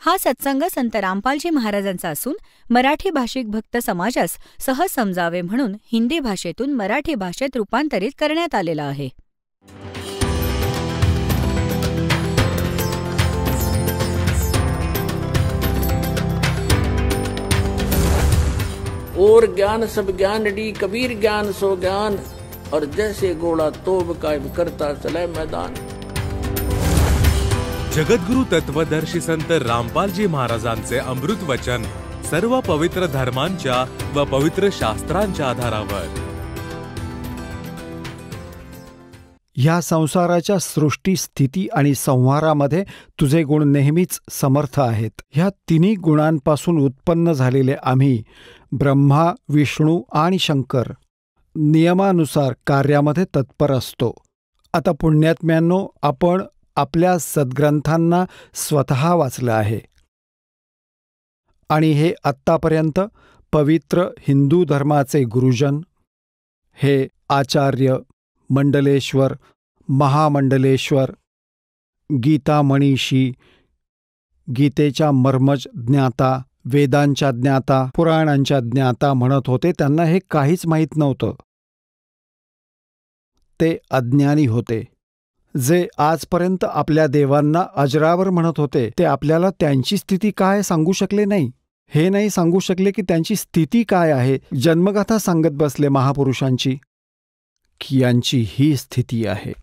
हा सत्संग संत रामपालजी महाराजांचा असून मराठी भाषिक भक्त समाजास सहज समजावे म्हणून हिंदी भाषेतून मराठी भाषेत रूपांतरित करण्यात आलेला आहे. और ज्ञान सब ज्ञान डी कबीर ज्ञान सो ज्ञान और जैसे घोड़ा तोब कायम करता चले मैदान. जगद्गुरु तत्वदर्शी संत रामपालजी महाराजांचे अमृत वचन सर्व पवित्र धर्मांच्या व पवित्र शास्त्रांच्या आधारावर. ह्या संसाराच्या सृष्टी, स्थिती आणि संहारामध्ये तुझे गुण नेहमीच समर्थ आहेत. ह्या तिन्ही गुणांपासून उत्पन्न झालेले आम्ही ब्रह्मा, विष्णू आणि शंकर नियमानुसार कार्यामध्ये तत्पर असतो. आता पुण्यात्म्यांनो, आपण आपल्या सद्ग्रंथांना स्वतः वाचलं आहे आणि हे आत्तापर्यंत पवित्र हिंदू धर्माचे गुरुजन हे आचार्य, मंडलेश्वर, महामंडलेश्वर, गीता मनीषी, गीतेच्या मर्मज ज्ञाता, वेदांच्या ज्ञाता, पुराणांच्या ज्ञाता म्हणत होते. त्यांना हे काहीच माहीत नव्हतं. ते अज्ञानी होते. जे आजपर्यंत आपल्या देवांना अजरावर म्हणत होते ते आपल्याला त्यांची स्थिती काय सांगू शकले नाही. हे नाही सांगू शकले की त्यांची स्थिती काय आहे. जन्मगाथा सांगत बसले महापुरुषांची की यांची ही स्थिती आहे.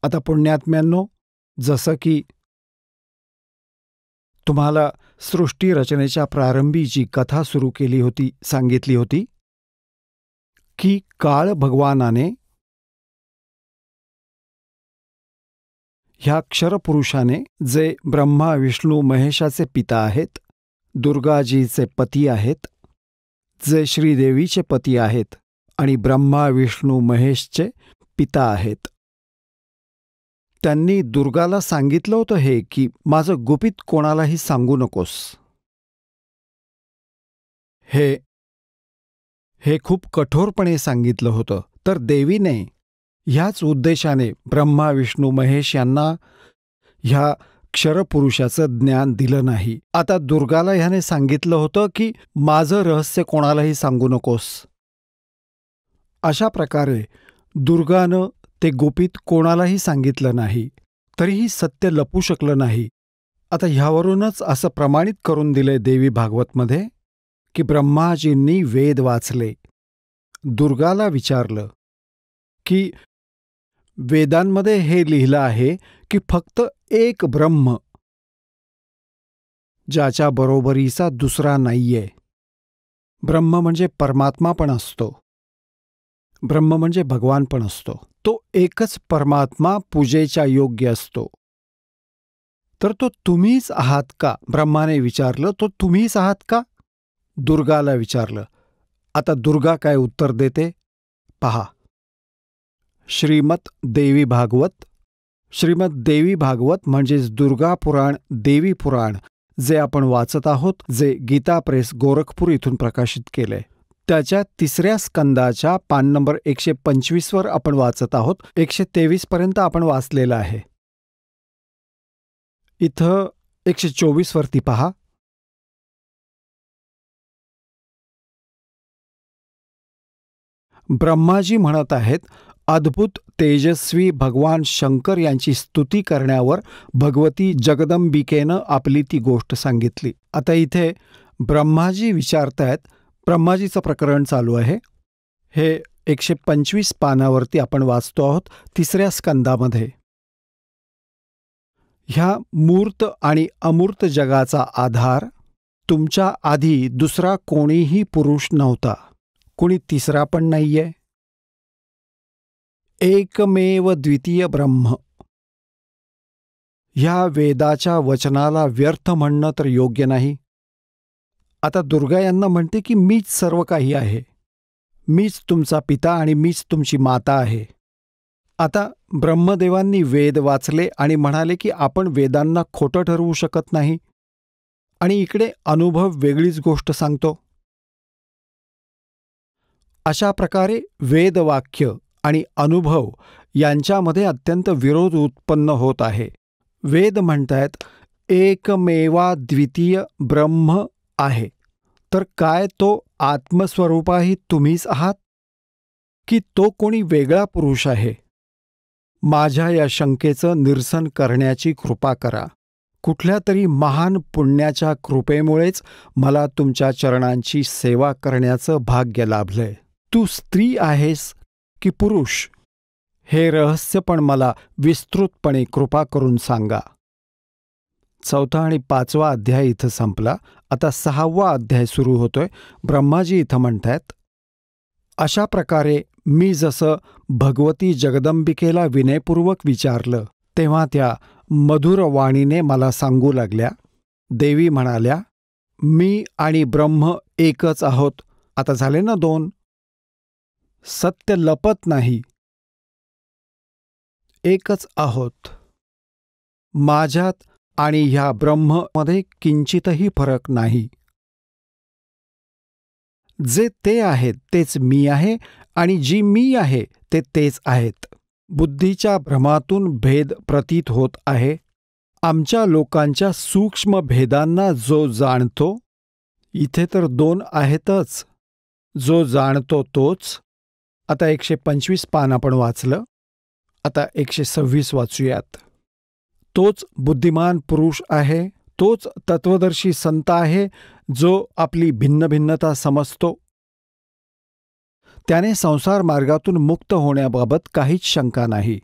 आता पुण्यात्म्यांनो, जसं की तुम्हाला सृष्टी रचनेच्या प्रारंभी जी कथा सुरू केली होती, सांगितली होती की काळ भगवानाने ह्या क्षरपुरुषाने, जे ब्रह्मा, विष्णू, महेशाचे पिता आहेत, दुर्गाजीचे पती आहेत, जे श्रीदेवीचे पती आहेत आणि ब्रह्मा, विष्णू, महेशचे पिता आहेत, त्यांनी दुर्गाला सांगितलं होतं हे की माझं गुपित कोणालाही सांगू नकोस. हे खूप कठोरपणे सांगितलं होतं. तर देवीने ह्याच उद्देशाने ब्रह्मा, विष्णू, महेश यांना ह्या क्षरपुरुषाचं ज्ञान दिलं नाही. आता दुर्गाला ह्याने सांगितलं होतं की माझं रहस्य कोणालाही सांगू नकोस. अशा प्रकारे दुर्गानं ते गुपित कोणालाही सांगितलं नाही, तरीही सत्य लपू शकलं नाही. आता ह्यावरूनच असं प्रमाणित करून दिलंय देवी भागवतमध्ये की ब्रह्माजींनी वेद वाचले. दुर्गाला विचारलं की वेदांमध्ये हे लिहिलं आहे की फक्त एक ब्रह्म, ज्याच्या बरोबरीचा दुसरा नाहीये. ब्रह्म म्हणजे परमात्मा पण असतो, ब्रह्म म्हणजे भगवान पण असतो. तो एकच परमात्मा पूजेच्या योग्य असतो. तर तो तुम्हीच आहात का? ब्रह्माने विचारलं. तो तुम्हीच आहात का? दुर्गाला विचारलं. आता दुर्गा काय उत्तर देते पहा. श्रीमद देवी भागवत. श्रीमद देवी भागवत म्हणजेच दुर्गा पुराण, देवी पुराण, जे आपण वाचत आहोत, जे गीता प्रेस गोरखपूर इथून प्रकाशित केले, त्याच्या 3ऱ्या स्कंदाच्या पान नंबर 125 वर आपण वाचत आहोत. 123 पर्यंत आपण वाचलेलं आहे. इथं 124 वरती पहा. ब्रह्माजी म्हणत आहेत, अद्भुत तेजस्वी भगवान शंकर यांची स्तुती करण्यावर भगवती जगदंबिकेनं आपली ती गोष्ट सांगितली. आता इथे ब्रह्माजी विचारतायत. ब्रह्माजीचं प्रकरण चालू आहे. हे 125 पानावरती आपण वाचतो आहोत 3ऱ्या स्कंदामध्ये. ह्या मूर्त आणि अमूर्त जगाचा आधार तुमच्या आधी दुसरा कोणीही पुरुष नव्हता, कोणी तिसरा पण नाहीये. एकमेव द्वितीय ब्रह्म. ह्या वेदाच्या वचनाला व्यर्थ म्हणणं तर योग्य नाही. आता दुर्गा यांना म्हणते की मीच सर्व काही आहे, मीच तुमचा पिता आणि मीच तुमची माता आहे. आता ब्रह्मदेवांनी वेद वाचले आणि म्हणाले की आपण वेदांना खोटं ठरवू शकत नाही. आणि इकडे अनुभव वेगळीच गोष्ट सांगतो. अशा प्रकारे वेदवाक्य आणि अनुभव यांच्यामध्ये अत्यंत विरोध उत्पन्न होत आहे. वेद म्हणतायत एकमेवा द्वितीय ब्रह्म आहे. तर काय तो आत्मस्वरूपाही तुम्हीच आहात की तो कोणी वेगळा पुरुष आहे? माझ्या या शंकेचं निरसन करण्याची कृपा करा. कुठल्या तरी महान पुण्याच्या कृपेमुळेच मला तुमच्या चरणांची सेवा करण्याचं भाग्य लाभलंय. तू स्त्री आहेस की पुरुष हे रहस्य पण मला विस्तृतपणे कृपा करून सांगा. 4 आणि 5 अध्याय इथं संपला. आता 6 अध्याय सुरू होतोय. ब्रह्माजी इथं म्हणतायत, अशा प्रकारे मी जसं भगवती जगदंबिकेला विनयपूर्वक विचारलं तेव्हा त्या मधुर वाणीने मला सांगू लागल्या. देवी म्हणाल्या, मी आणि ब्रह्म एकच आहोत. आता झाले ना 2. सत्य लपत नाही, एकच आहोत. माझ्यात आणि ह्या ब्रह्ममध्ये किंचितही फरक नाही. जे ते आहेत तेच मी आहे आणि जी मी आहे ते तेच आहेत. बुद्धीच्या भ्रमातून भेद प्रतीत होत आहे. आमच्या लोकांच्या सूक्ष्म भेदांना जो जाणतो, इथे तर 2 आहेतच, जो जाणतो तोच. आता 125 पान आपण वाचलं. आता 126 वाचूयात. तोच बुद्धिमान पुरुष आहे, तोच तत्वदर्शी संत आहे जो आपली भिन्नभिन्नता समजतो. त्याने संसार मार्गातून मुक्त होण्याबाबत काहीच शंका नाही.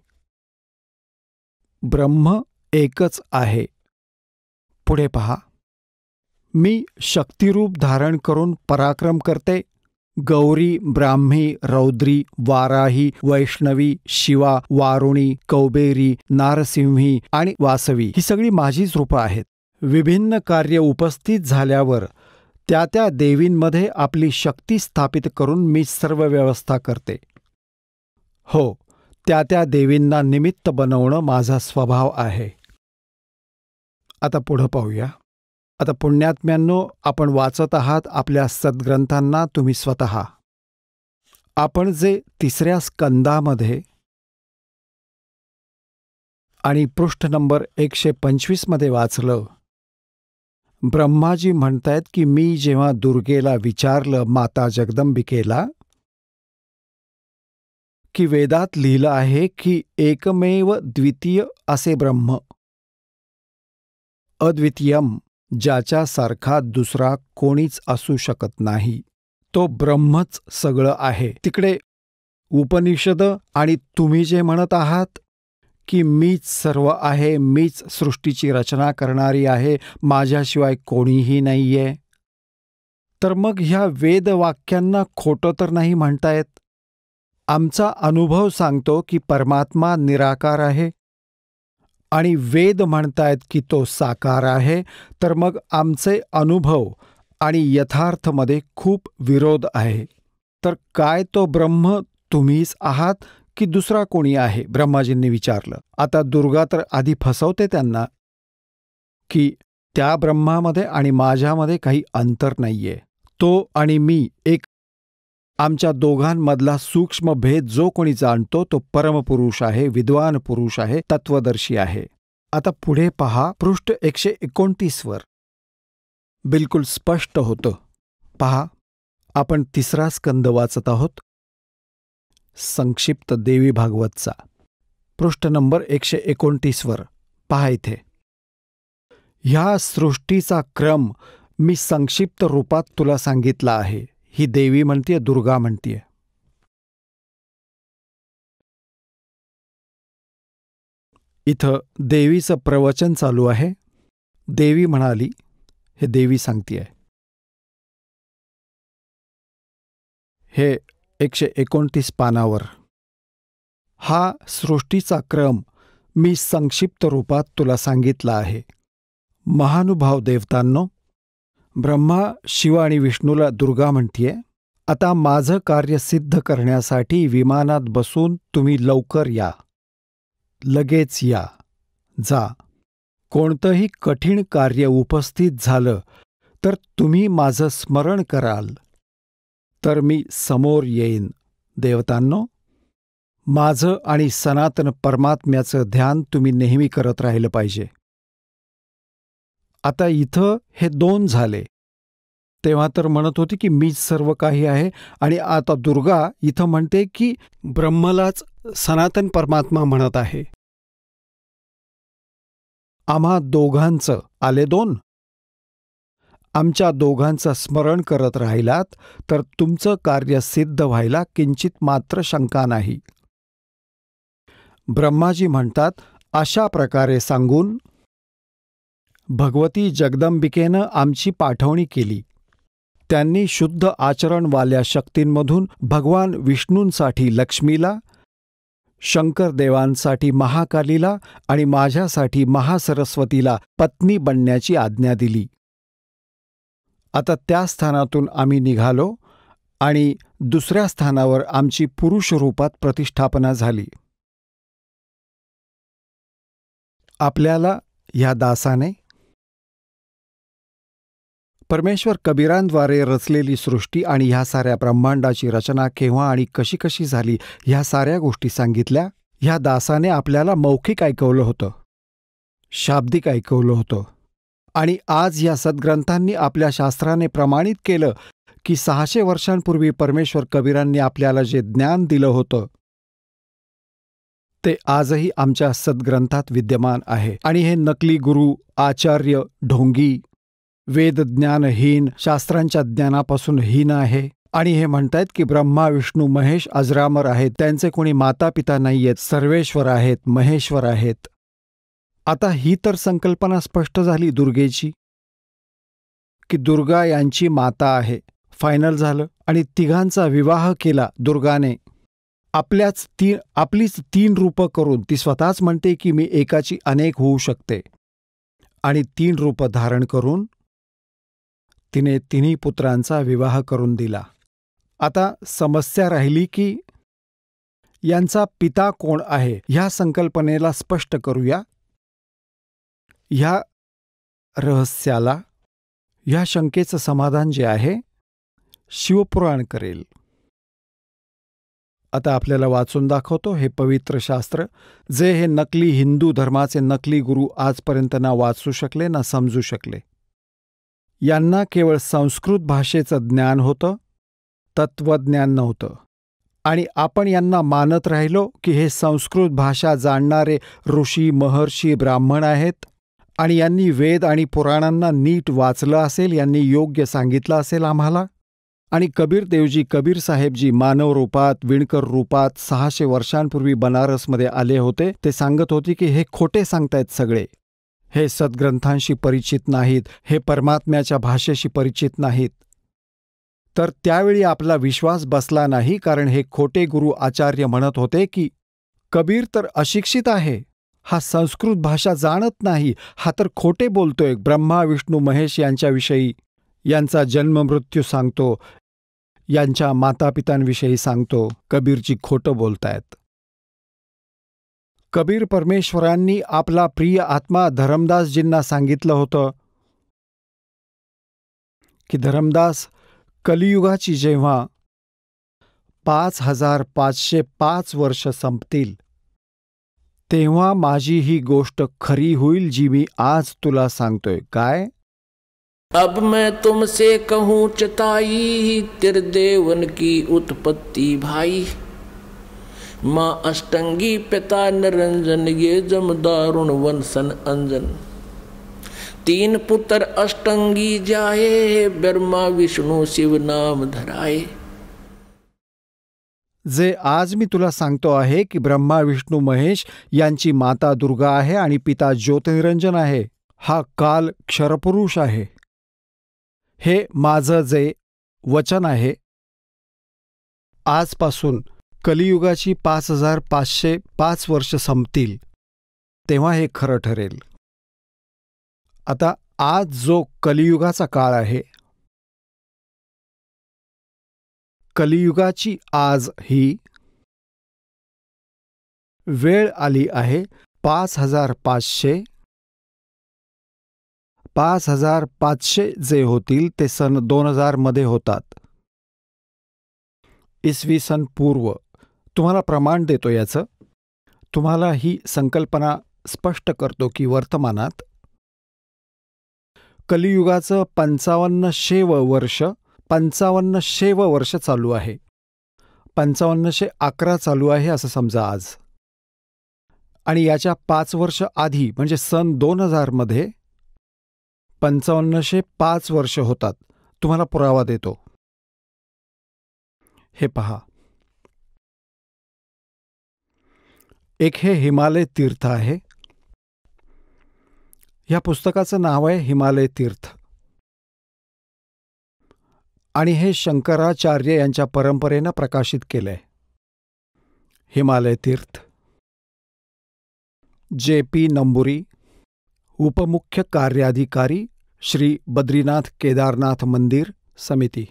ब्रह्म एकच आहे. पुढे पहा, मी शक्तिरूप धारण करून पराक्रम करते. गौरी, ब्राह्मी, रौद्री, वाराही, वैष्णवी, शिवा, वारुणी, कौबेरी, नारसिंही आणि वासवी ही सगळी माझीच रूपं आहेत. विभिन्न कार्य उपस्थित झाल्यावर त्या त्या देवींमध्ये आपली शक्ती स्थापित करून मी सर्व व्यवस्था करते. हो, त्या त्या देवींना निमित्त बनवणं माझा स्वभाव आहे. आता पुढं पाहूया. आता पुण्यात्म्यांनो, आपण वाचत आहात आपल्या सद्ग्रंथांना तुम्ही स्वतः. आपण जे 3 स्कंदामध्ये आणि पृष्ठ नंबर 125 मध्ये वाचलं, ब्रह्माजी म्हणतायत की मी जेव्हा दुर्गेला विचारलं, माता जगदंबिकेला, की वेदात लिहिलं आहे की एकमेव द्वितीय असे ब्रह्म, अद्वितीयम, ज्याच्यासारखा दुसरा कोणीच असू शकत नाही, तो ब्रह्मच सगळं आहे. तिकडे उपनिषद आणि तुम्ही जे म्हणत आहात की मीच सर्व आहे, मीच सृष्टीची रचना करणारी आहे, माझ्याशिवाय कोणीही नाहीये, तर मग ह्या वेदवाक्यांना खोटं तर नाही म्हणतायत. आमचा अनुभव सांगतो की परमात्मा निराकार आहे आणि वेद म्हणतायत की तो साकार आहे, तर मग आमचे अनुभव आणि यथार्थमध्ये खूप विरोध आहे. तर काय तो ब्रह्म तुम्हीच आहात की दुसरा कोणी आहे? ब्रह्माजींनी विचारलं. आता दुर्गा तर आधी फसवते त्यांना की त्या ब्रह्मामध्ये आणि माझ्यामध्ये काही अंतर नाहीये. तो आणि मी एक. आमच्या दोघांमधला सूक्ष्म भेद जो कोणी जाणतो तो परमपुरुष आहे, विद्वान पुरुष आहे, तत्वदर्शी आहे. आता पुढे पहा, पृष्ठ 129 वर बिलकुल स्पष्ट होतं. पहा, आपण 3 स्कंद वाचत आहोत, संक्षिप्त देवी भागवतचा. पृष्ठ नंबर 129 वर पहा. इथे ह्या सृष्टीचा क्रम मी संक्षिप्त रूपात तुला सांगितला आहे. ही देवी म्हणतीये, दुर्गा म्हणतीये. इथं देवीचं प्रवचन चालू आहे. देवी म्हणाली, हे देवी सांगतीये. हे 129 पानावर हा सृष्टीचा क्रम मी संक्षिप्त रूपात तुला सांगितला आहे. महानुभाव देवतांनो, ब्रह्मा, शिव आणि विष्णूला दुर्गा म्हणतीये, आता माझं कार्य सिद्ध करण्यासाठी विमानात बसून तुम्ही लवकर या, लगेच या, जा. कोणतंही कठीण कार्य उपस्थित झालं तर तुम्ही माझं स्मरण कराल तर मी समोर येईन. देवतांनो, माझं आणि सनातन परमात्म्याचं ध्यान तुम्ही नेहमी करत राहिलं पाहिजे. आता इथं हे 2 झाले. तेव्हा तर म्हणत होती की मीच सर्व काही आहे, आणि आता दुर्गा इथं म्हणते की ब्रह्मलाच सनातन परमात्मा म्हणत आहे. आम्हा दोघांचं आले 2. आमच्या दोघांचं स्मरण करत राहिलात तर तुमचं कार्य सिद्ध व्हायला किंचित मात्र शंका नाही. ब्रह्माजी म्हणतात, अशा प्रकारे सांगून भगवती जगदंबिकेनं आमची पाठवणी केली. त्यांनी शुद्ध आचरणवाल्या शक्तींमधून भगवान विष्णूंसाठी लक्ष्मीला, शंकरदेवांसाठी महाकालीला आणि माझ्यासाठी महासरस्वतीला पत्नी बनण्याची आज्ञा दिली. आता त्या स्थानातून आम्ही निघालो आणि दुसऱ्या स्थानावर आमची पुरुष रूपात प्रतिष्ठापना झाली. आपल्याला ह्या दासाने परमेश्वर कबीरांद्वारे रचलेली सृष्टी आणि ह्या साऱ्या ब्रह्मांडाची रचना केव्हा आणि कशी कशी झाली ह्या साऱ्या गोष्टी सांगितल्या. ह्या दासाने आपल्याला मौखिक ऐकवलं होतं, शाब्दिक ऐकवलं होतं, आणि आज या सद्ग्रंथांनी आपल्या शास्त्राने प्रमाणित केलं की 600 वर्षांपूर्वी परमेश्वर कबीरांनी आपल्याला जे ज्ञान दिलं होतं ते आजही आमच्या सद्ग्रंथात विद्यमान आहे. आणि हे नकली गुरु, आचार्य, ढोंगी, वेदज्ञानहीन, शास्त्रांच्या ज्ञानापासून हीन आहे, आणि हे म्हणतायत की ब्रह्मा, विष्णू, महेश अजरामर आहेत, त्यांचे कोणी माता पिता नाहीयेत, सर्वेश्वर आहेत, महेश्वर आहेत. आता ही तर संकल्पना स्पष्ट झाली दुर्गेची की दुर्गा यांची माता आहे. फायनल झालं. आणि तिघांचा विवाह केला दुर्गाने. आपलीच 3 रूपं करून ती स्वतःच म्हणते की मी एकाची अनेक होऊ शकते, आणि 3 रूपं धारण करून तिने 3 पुत्रांचा विवाह करून दिला. आता समस्या राहिली की यांचा पिता कोण आहे. ह्या संकल्पनेला स्पष्ट करूया. ह्या रहस्याला, ह्या शंकेचं समाधान जे आहे शिवपुराण करेल. आता आपल्याला वाचून दाखवतो हे पवित्र शास्त्र, जे हे नकली हिंदू धर्माचे नकली गुरु आजपर्यंत ना वाचू शकले ना समजू शकले. यांना केवळ संस्कृत भाषेचं ज्ञान होतं, तत्वज्ञान नव्हतं. आणि आपण यांना मानत राहिलो की हे संस्कृत भाषा जाणणारे ऋषी, महर्षी, ब्राह्मण आहेत, आणि यांनी वेद आणि पुराणांना नीट वाचलं असेल, यांनी योग्य सांगितलं असेल आम्हाला. आणि कबीर देवजी, कबीर साहेबजी मानव रूपात, विणकर रूपात 600 वर्षांपूर्वी बनारसमध्ये आले होते. ते सांगत होते की हे खोटे सांगतायत सगळे, हे सद्ग्रंथांशी परिचित नाहीत, हे परमात्म्याच्या भाषेशी परिचित नाहीत. तर त्यावेळी आपला विश्वास बसला नाही, कारण हे खोटे गुरु आचार्य म्हणत होते की कबीर तर अशिक्षित आहे, हा संस्कृत भाषा जाणत नाही, हा तर खोटे बोलतोय. ब्रह्मा, विष्णू, महेश यांच्याविषयी, यांचा जन्ममृत्यू सांगतो, यांच्या मातापितांविषयी सांगतो. कबीरजी खोटं बोलतायत. कबीर परमेश्वरांनी आपला प्रिय आत्मा धरमदासजींना सांगितलं होतं की धरमदास, कलियुगाची जेव्हा 5505 वर्ष संपतील तेव्हा माझी ही गोष्ट खरी होईल जी मी आज तुला सांगतोय. काय? अब मैं तुमसे कहूँ चताई, त्रिदेवन की उत्पत्ति भाई, माँ अष्टंगी पिता निरंजन, ये जमदारुण वंशन अंजन. 3 पुत्र अष्टंगी जाए, ब्रह्मा विष्णू शिव नाम धराए. जे आज मी तुला सांगतो आहे की ब्रह्मा, विष्णू, महेश यांची माता दुर्गा आहे आणि पिता ज्योतिनिरंजन आहे. हा काल क्षरपुरुष आहे. हे माझं जे वचन आहे, आजपासून कलियुगाची 5505 वर्ष संपतील तेव्हा हे खरं ठरेल. आता आज जो कलियुगाचा काळ आहे, कलियुगाची आज ही वेळ आली आहे. 5500 जे होतील ते सन 2000 मध्ये होतात. इसवी सन पूर्व. तुम्हाला प्रमाण देतो याचं. तुम्हाला ही संकल्पना स्पष्ट करतो की वर्तमानात कलियुगाचं 5500 वर्ष चालू आहे. 5511 चालू आहे असं समजा आज. आणि याच्या 5 वर्ष आधी म्हणजे सन 2000 मध्ये 5505 वर्ष होतात. तुम्हाला पुरावा देतो. हे पहा, एक हे हिमालय तीर्थ आहे. या पुस्तकाचं नाव आहे हिमालय तीर्थ. आणि हे शंकराचार्य यांच्या परंपरेनं प्रकाशित केलंय. हिमालय तीर्थ. JP नंबुरी, उपमुख्य कार्याधिकारी, श्री बद्रीनाथ केदारनाथ मंदिर समिती,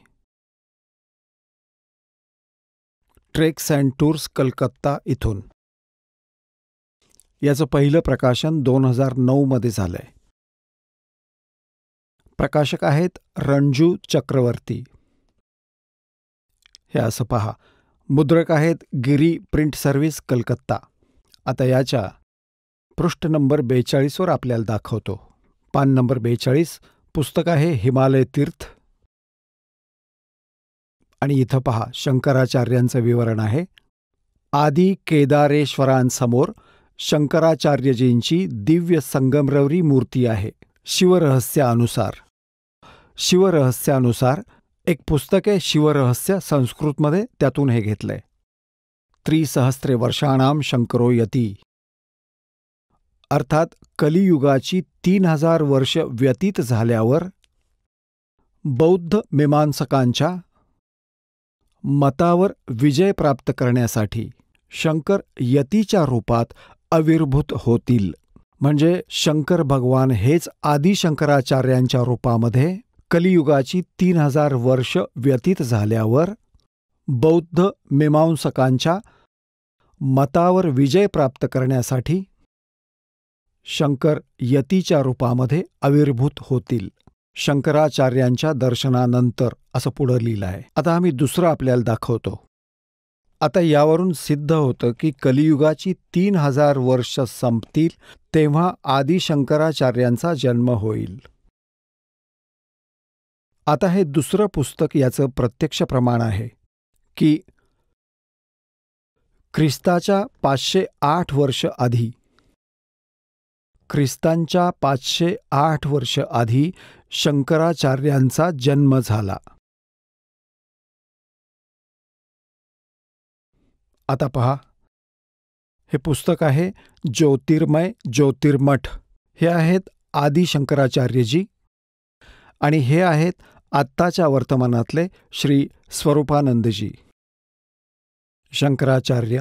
ट्रेक्स अँड टूर्स कलकत्ता इथून. याचं पहिलं प्रकाशन 2009 मध्ये झालंय. प्रकाशक आहेत रणजू चक्रवर्ती. हे असं पहा. मुद्रक आहेत गिरी प्रिंट सर्व्हिस कलकत्ता. आता याच्या पृष्ठ नंबर 42 वर आपल्याला दाखवतो. पान नंबर 42. पुस्तक आहे हिमालय तीर्थ. आणि इथं पहा, शंकराचार्यांचं विवरण आहे. आदी केदारेश्वरांसमोर शंकराचार्यजींची दिव्य संगमरवरी मूर्ती आहे. शिवरहस्यानुसार एक पुस्तक आहे शिवरहस्य संस्कृतमध्ये, त्यातून हे घेतलंय. 3सहस्रे वर्षाणाम शंकरो यती. अर्थात कलियुगाची 3000 वर्ष व्यतीत झाल्यावर बौद्ध मीमांसकांच्या मतावर विजय प्राप्त करण्यासाठी शंकर यतीच्या रूपात आविर्भूत होतील. म्हणजे शंकर भगवान हेच आदी शंकराचार्यांच्या रूपामध्ये कलियुगाची 3000 वर्ष व्यतीत झाल्यावर बौद्ध मीमांसकांच्या मतावर विजय प्राप्त करण्यासाठी शंकर यतीच्या रूपामध्ये आविर्भूत होतील. शंकराचार्यांच्या दर्शनानंतर असं पुढं लिहिलं आहे. आता आम्ही दुसरं आपल्याला दाखवतो. आता यावरून सिद्ध होतं की कलियुगाची 3000 वर्ष संपतील तेव्हा आदी शंकराचार्यांचा जन्म होईल. आता हे दुसरं पुस्तक याचं प्रत्यक्ष प्रमाण आहे की ख्रिस्ताच्या 508 वर्ष आधी शंकराचार्यांचा जन्म झाला. आता पहा, हे पुस्तक आहे ज्योतिर्मय ज्योतिर्मठ. हे आहेत आदी शंकराचार्यजी आणि हे आहेत आत्ताच्या वर्तमानातले श्री स्वरूपानंदजी. शंकराचार्य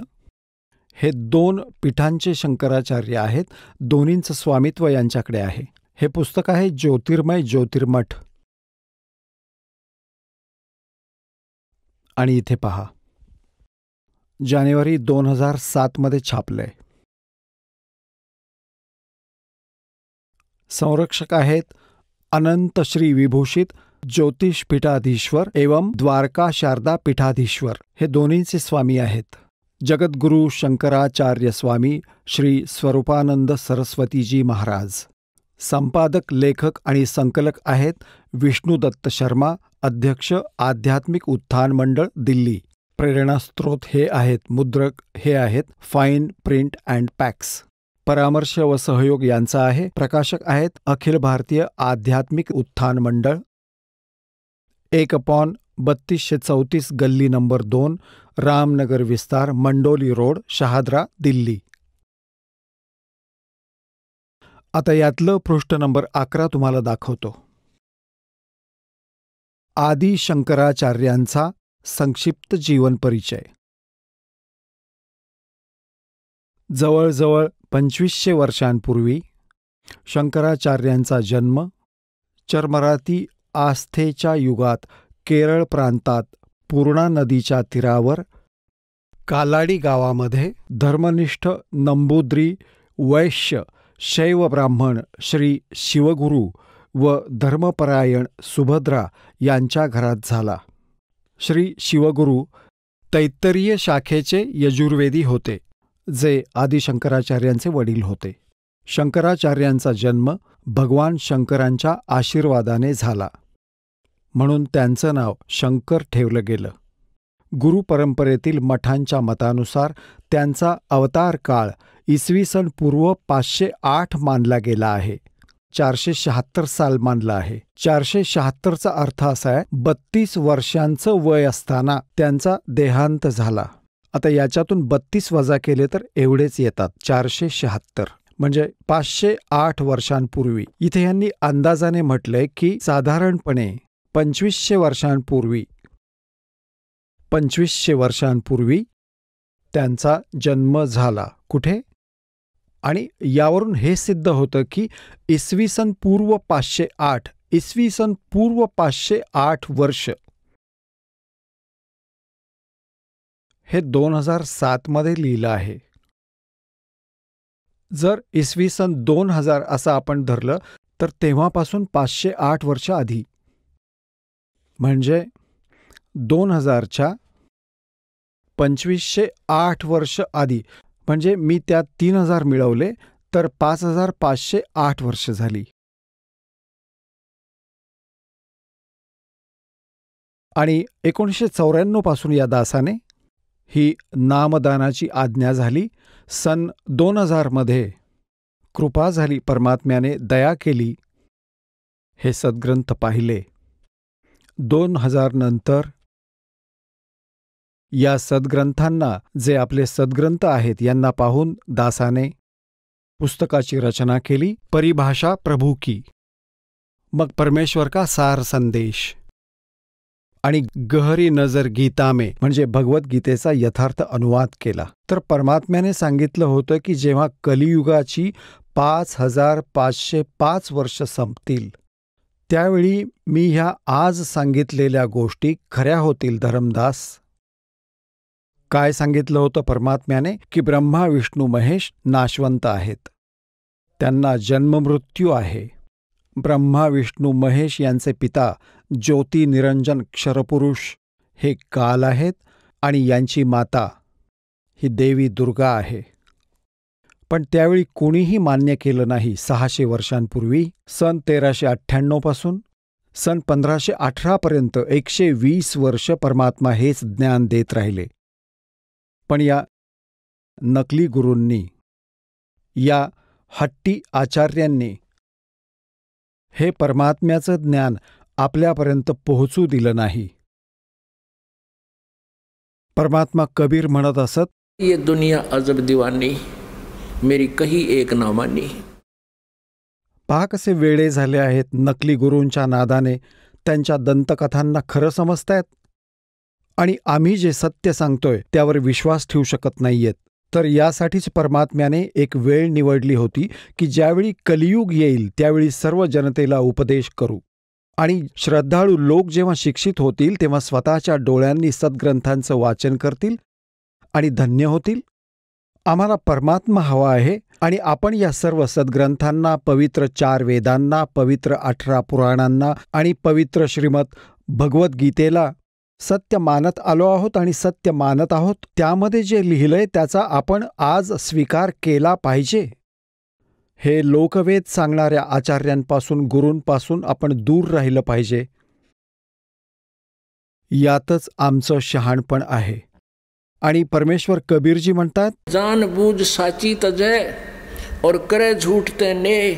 हे 2 पीठांचे शंकराचार्य आहेत. दोन्हींचं स्वामित्व यांच्याकडे आहे. हे पुस्तक आहे ज्योतिर्मय ज्योतिर्मठ. आणि इथे पहा, जानेवारी 2007 मध्ये छापलंय. संरक्षक आहेत अनंत श्री विभूषित ज्योतिष पीठाधीश्वर एवं द्वारका शारदा पीठाधीश्वर. हे दोन्हींचे स्वामी आहेत. जगद्गुरु शंकराचार्य स्वामी श्री स्वरूपानंद सरस्वतीजी महाराज. संपादक, लेखक आणि संकलक आहेत विष्णुदत्त शर्मा, अध्यक्ष आध्यात्मिक उत्थान मंडळ दिल्ली. प्रेरणास्त्रोत हे आहेत, मुद्रक हे आहेत फाईन प्रिंट अँड पॅक्स. परामर्श व सहयोग यांचा आहे. प्रकाशक आहेत अखिल भारतीय आध्यात्मिक उत्थान मंडळ, 1/3234 गल्ली नंबर 2, रामनगर विस्तार, मंडोली रोड, शहादरा, दिल्ली. आता यातलं पृष्ठ नंबर 11 तुम्हाला दाखवतो. आदी शंकराचार्यांचा संक्षिप्त जीवन परिचय. जवळजवळ 2500 वर्षांपूर्वी शंकराचार्यांचा जन्म चर्मराती आस्थेच्या युगात केरळ प्रांतात पूर्णा नदीच्या तीरावर कालाडी गावामध्ये धर्मनिष्ठ नंबूद्री वैश्य शैव ब्राह्मण श्री शिवगुरू व धर्मपरायण सुभद्रा यांच्या घरात झाला. श्री शिवगुरू तैत्तरीय शाखेचे यजुर्वेदी होते, जे आदी शंकराचार्यांचे वडील होते. शंकराचार्यांचा जन्म भगवान शंकरांच्या आशीर्वादाने झाला, म्हणून त्यांचं नाव शंकर ठेवलं गेलं. गुरुपरंपरेतील मठांच्या मतानुसार त्यांचा अवतार काळ इसवी सन पूर्व 508 मानला गेला आहे. 476 साल मानला आहे. 476चा अर्थ असा आहे 32 वर्षांचं वय असताना त्यांचा देहांत झाला. आता याच्यातून 32 वजा केले तर एवढेच येतात, 476, म्हणजे 508 वर्षांपूर्वी. इथे यांनी अंदाजाने म्हटलंय की साधारणपणे 2500 वर्षांपूर्वी त्यांचा जन्म झाला. कुठे? आणि यावरून हे सिद्ध होतं की इसवी सन पूर्व 508 वर्ष हे 2007 मध्ये लिहिलं आहे. जर इसवी सन 2000 असं आपण धरलं तर तेव्हापासून 508 वर्ष आधी, म्हणजे 2000च्या 2508 वर्ष आधी, म्हणजे मी त्यात 3000 मिळवले तर 5508 वर्ष झाली. आणि 1994 पासून या दासाने ही नामदानाची आज्ञा झाली. सन 2000 मध्ये कृपा झाली, परमात्म्याने दया केली, हे सद्ग्रंथ पाहिले. 2000 नंतर या सद्ग्रंथांना, जे आपले सद्ग्रंथ आहेत, यांना पाहून दासाने पुस्तकाची रचना केली, परिभाषा प्रभू की, मग परमेश्वर का सार संदेश, आणि गहरी नजर गीता में म्हणजे भगवद्गीतेचा यथार्थ अनुवाद केला. तर परमात्म्याने सांगितलं होतं की जेव्हा कलियुगाची 5505 वर्ष संपतील त्यावेळी मी ह्या आज सांगितलेल्या गोष्टी खऱ्या होतील. धर्मदास, काय सांगितलं होतं परमात्म्याने? की ब्रह्मा विष्णू महेश नाशवंत आहेत, त्यांना जन्ममृत्यू आहे. ब्रह्मा विष्णू महेश यांचे पिता ज्योती निरंजन क्षरपुरुष हे काल आहेत आणि यांची माता ही देवी दुर्गा आहे. पण त्यावेळी कोणीही मान्य केलं नाही. 600 वर्षांपूर्वी सन 1398 पासून सन 1518 पर्यंत 120 वर्ष परमात्मा हेच ज्ञान देत राहिले. पण या नकली गुरूंनी, या हट्टी आचार्यांनी हे परमात्म्याचं ज्ञान आपल्यापर्यंत पोहोचू दिलं नाही. परमात्मा कबीर म्हणत असत, ये दुनिया अजब दीवानी, मेरी कही एक ना मानी. पहा कसे वेडे झाले आहेत नकली गुरूंच्या नादाने. त्यांच्या दंतकथांना खरं समजतायत आणि आम्ही जे सत्य सांगतोय त्यावर विश्वास ठेवू शकत नाहीयेत. तर यासाठीच परमात्म्याने एक वेळ निवडली होती की ज्यावेळी कलियुग येईल त्यावेळी सर्व जनतेला उपदेश करू. आणि श्रद्धाळू लोक जेव्हा शिक्षित होतील तेव्हा स्वतःच्या डोळ्यांनी सद्ग्रंथांचं वाचन करतील आणि धन्य होतील. आम्हाला परमात्मा हवा आहे आणि आपण या सर्व सद्ग्रंथांना, पवित्र 4 वेदांना, पवित्र 18 पुराणांना आणि पवित्र श्रीमद भगवद्गीतेला सत्य मानत आलो आहोत आणि सत्य मानत आहोत. त्यामध्ये जे लिहिलंय त्याचा आपण आज स्वीकार केला पाहिजे. हे लोकवेद सांगणाऱ्या आचार्यांपासून, गुरूंपासून आपण दूर राहिलं पाहिजे. यातच आमचं शहाणपण आहे. आणि परमेश्वर कबीरजी म्हणतात, जानबूझ साची तजय और करे झूठते ने,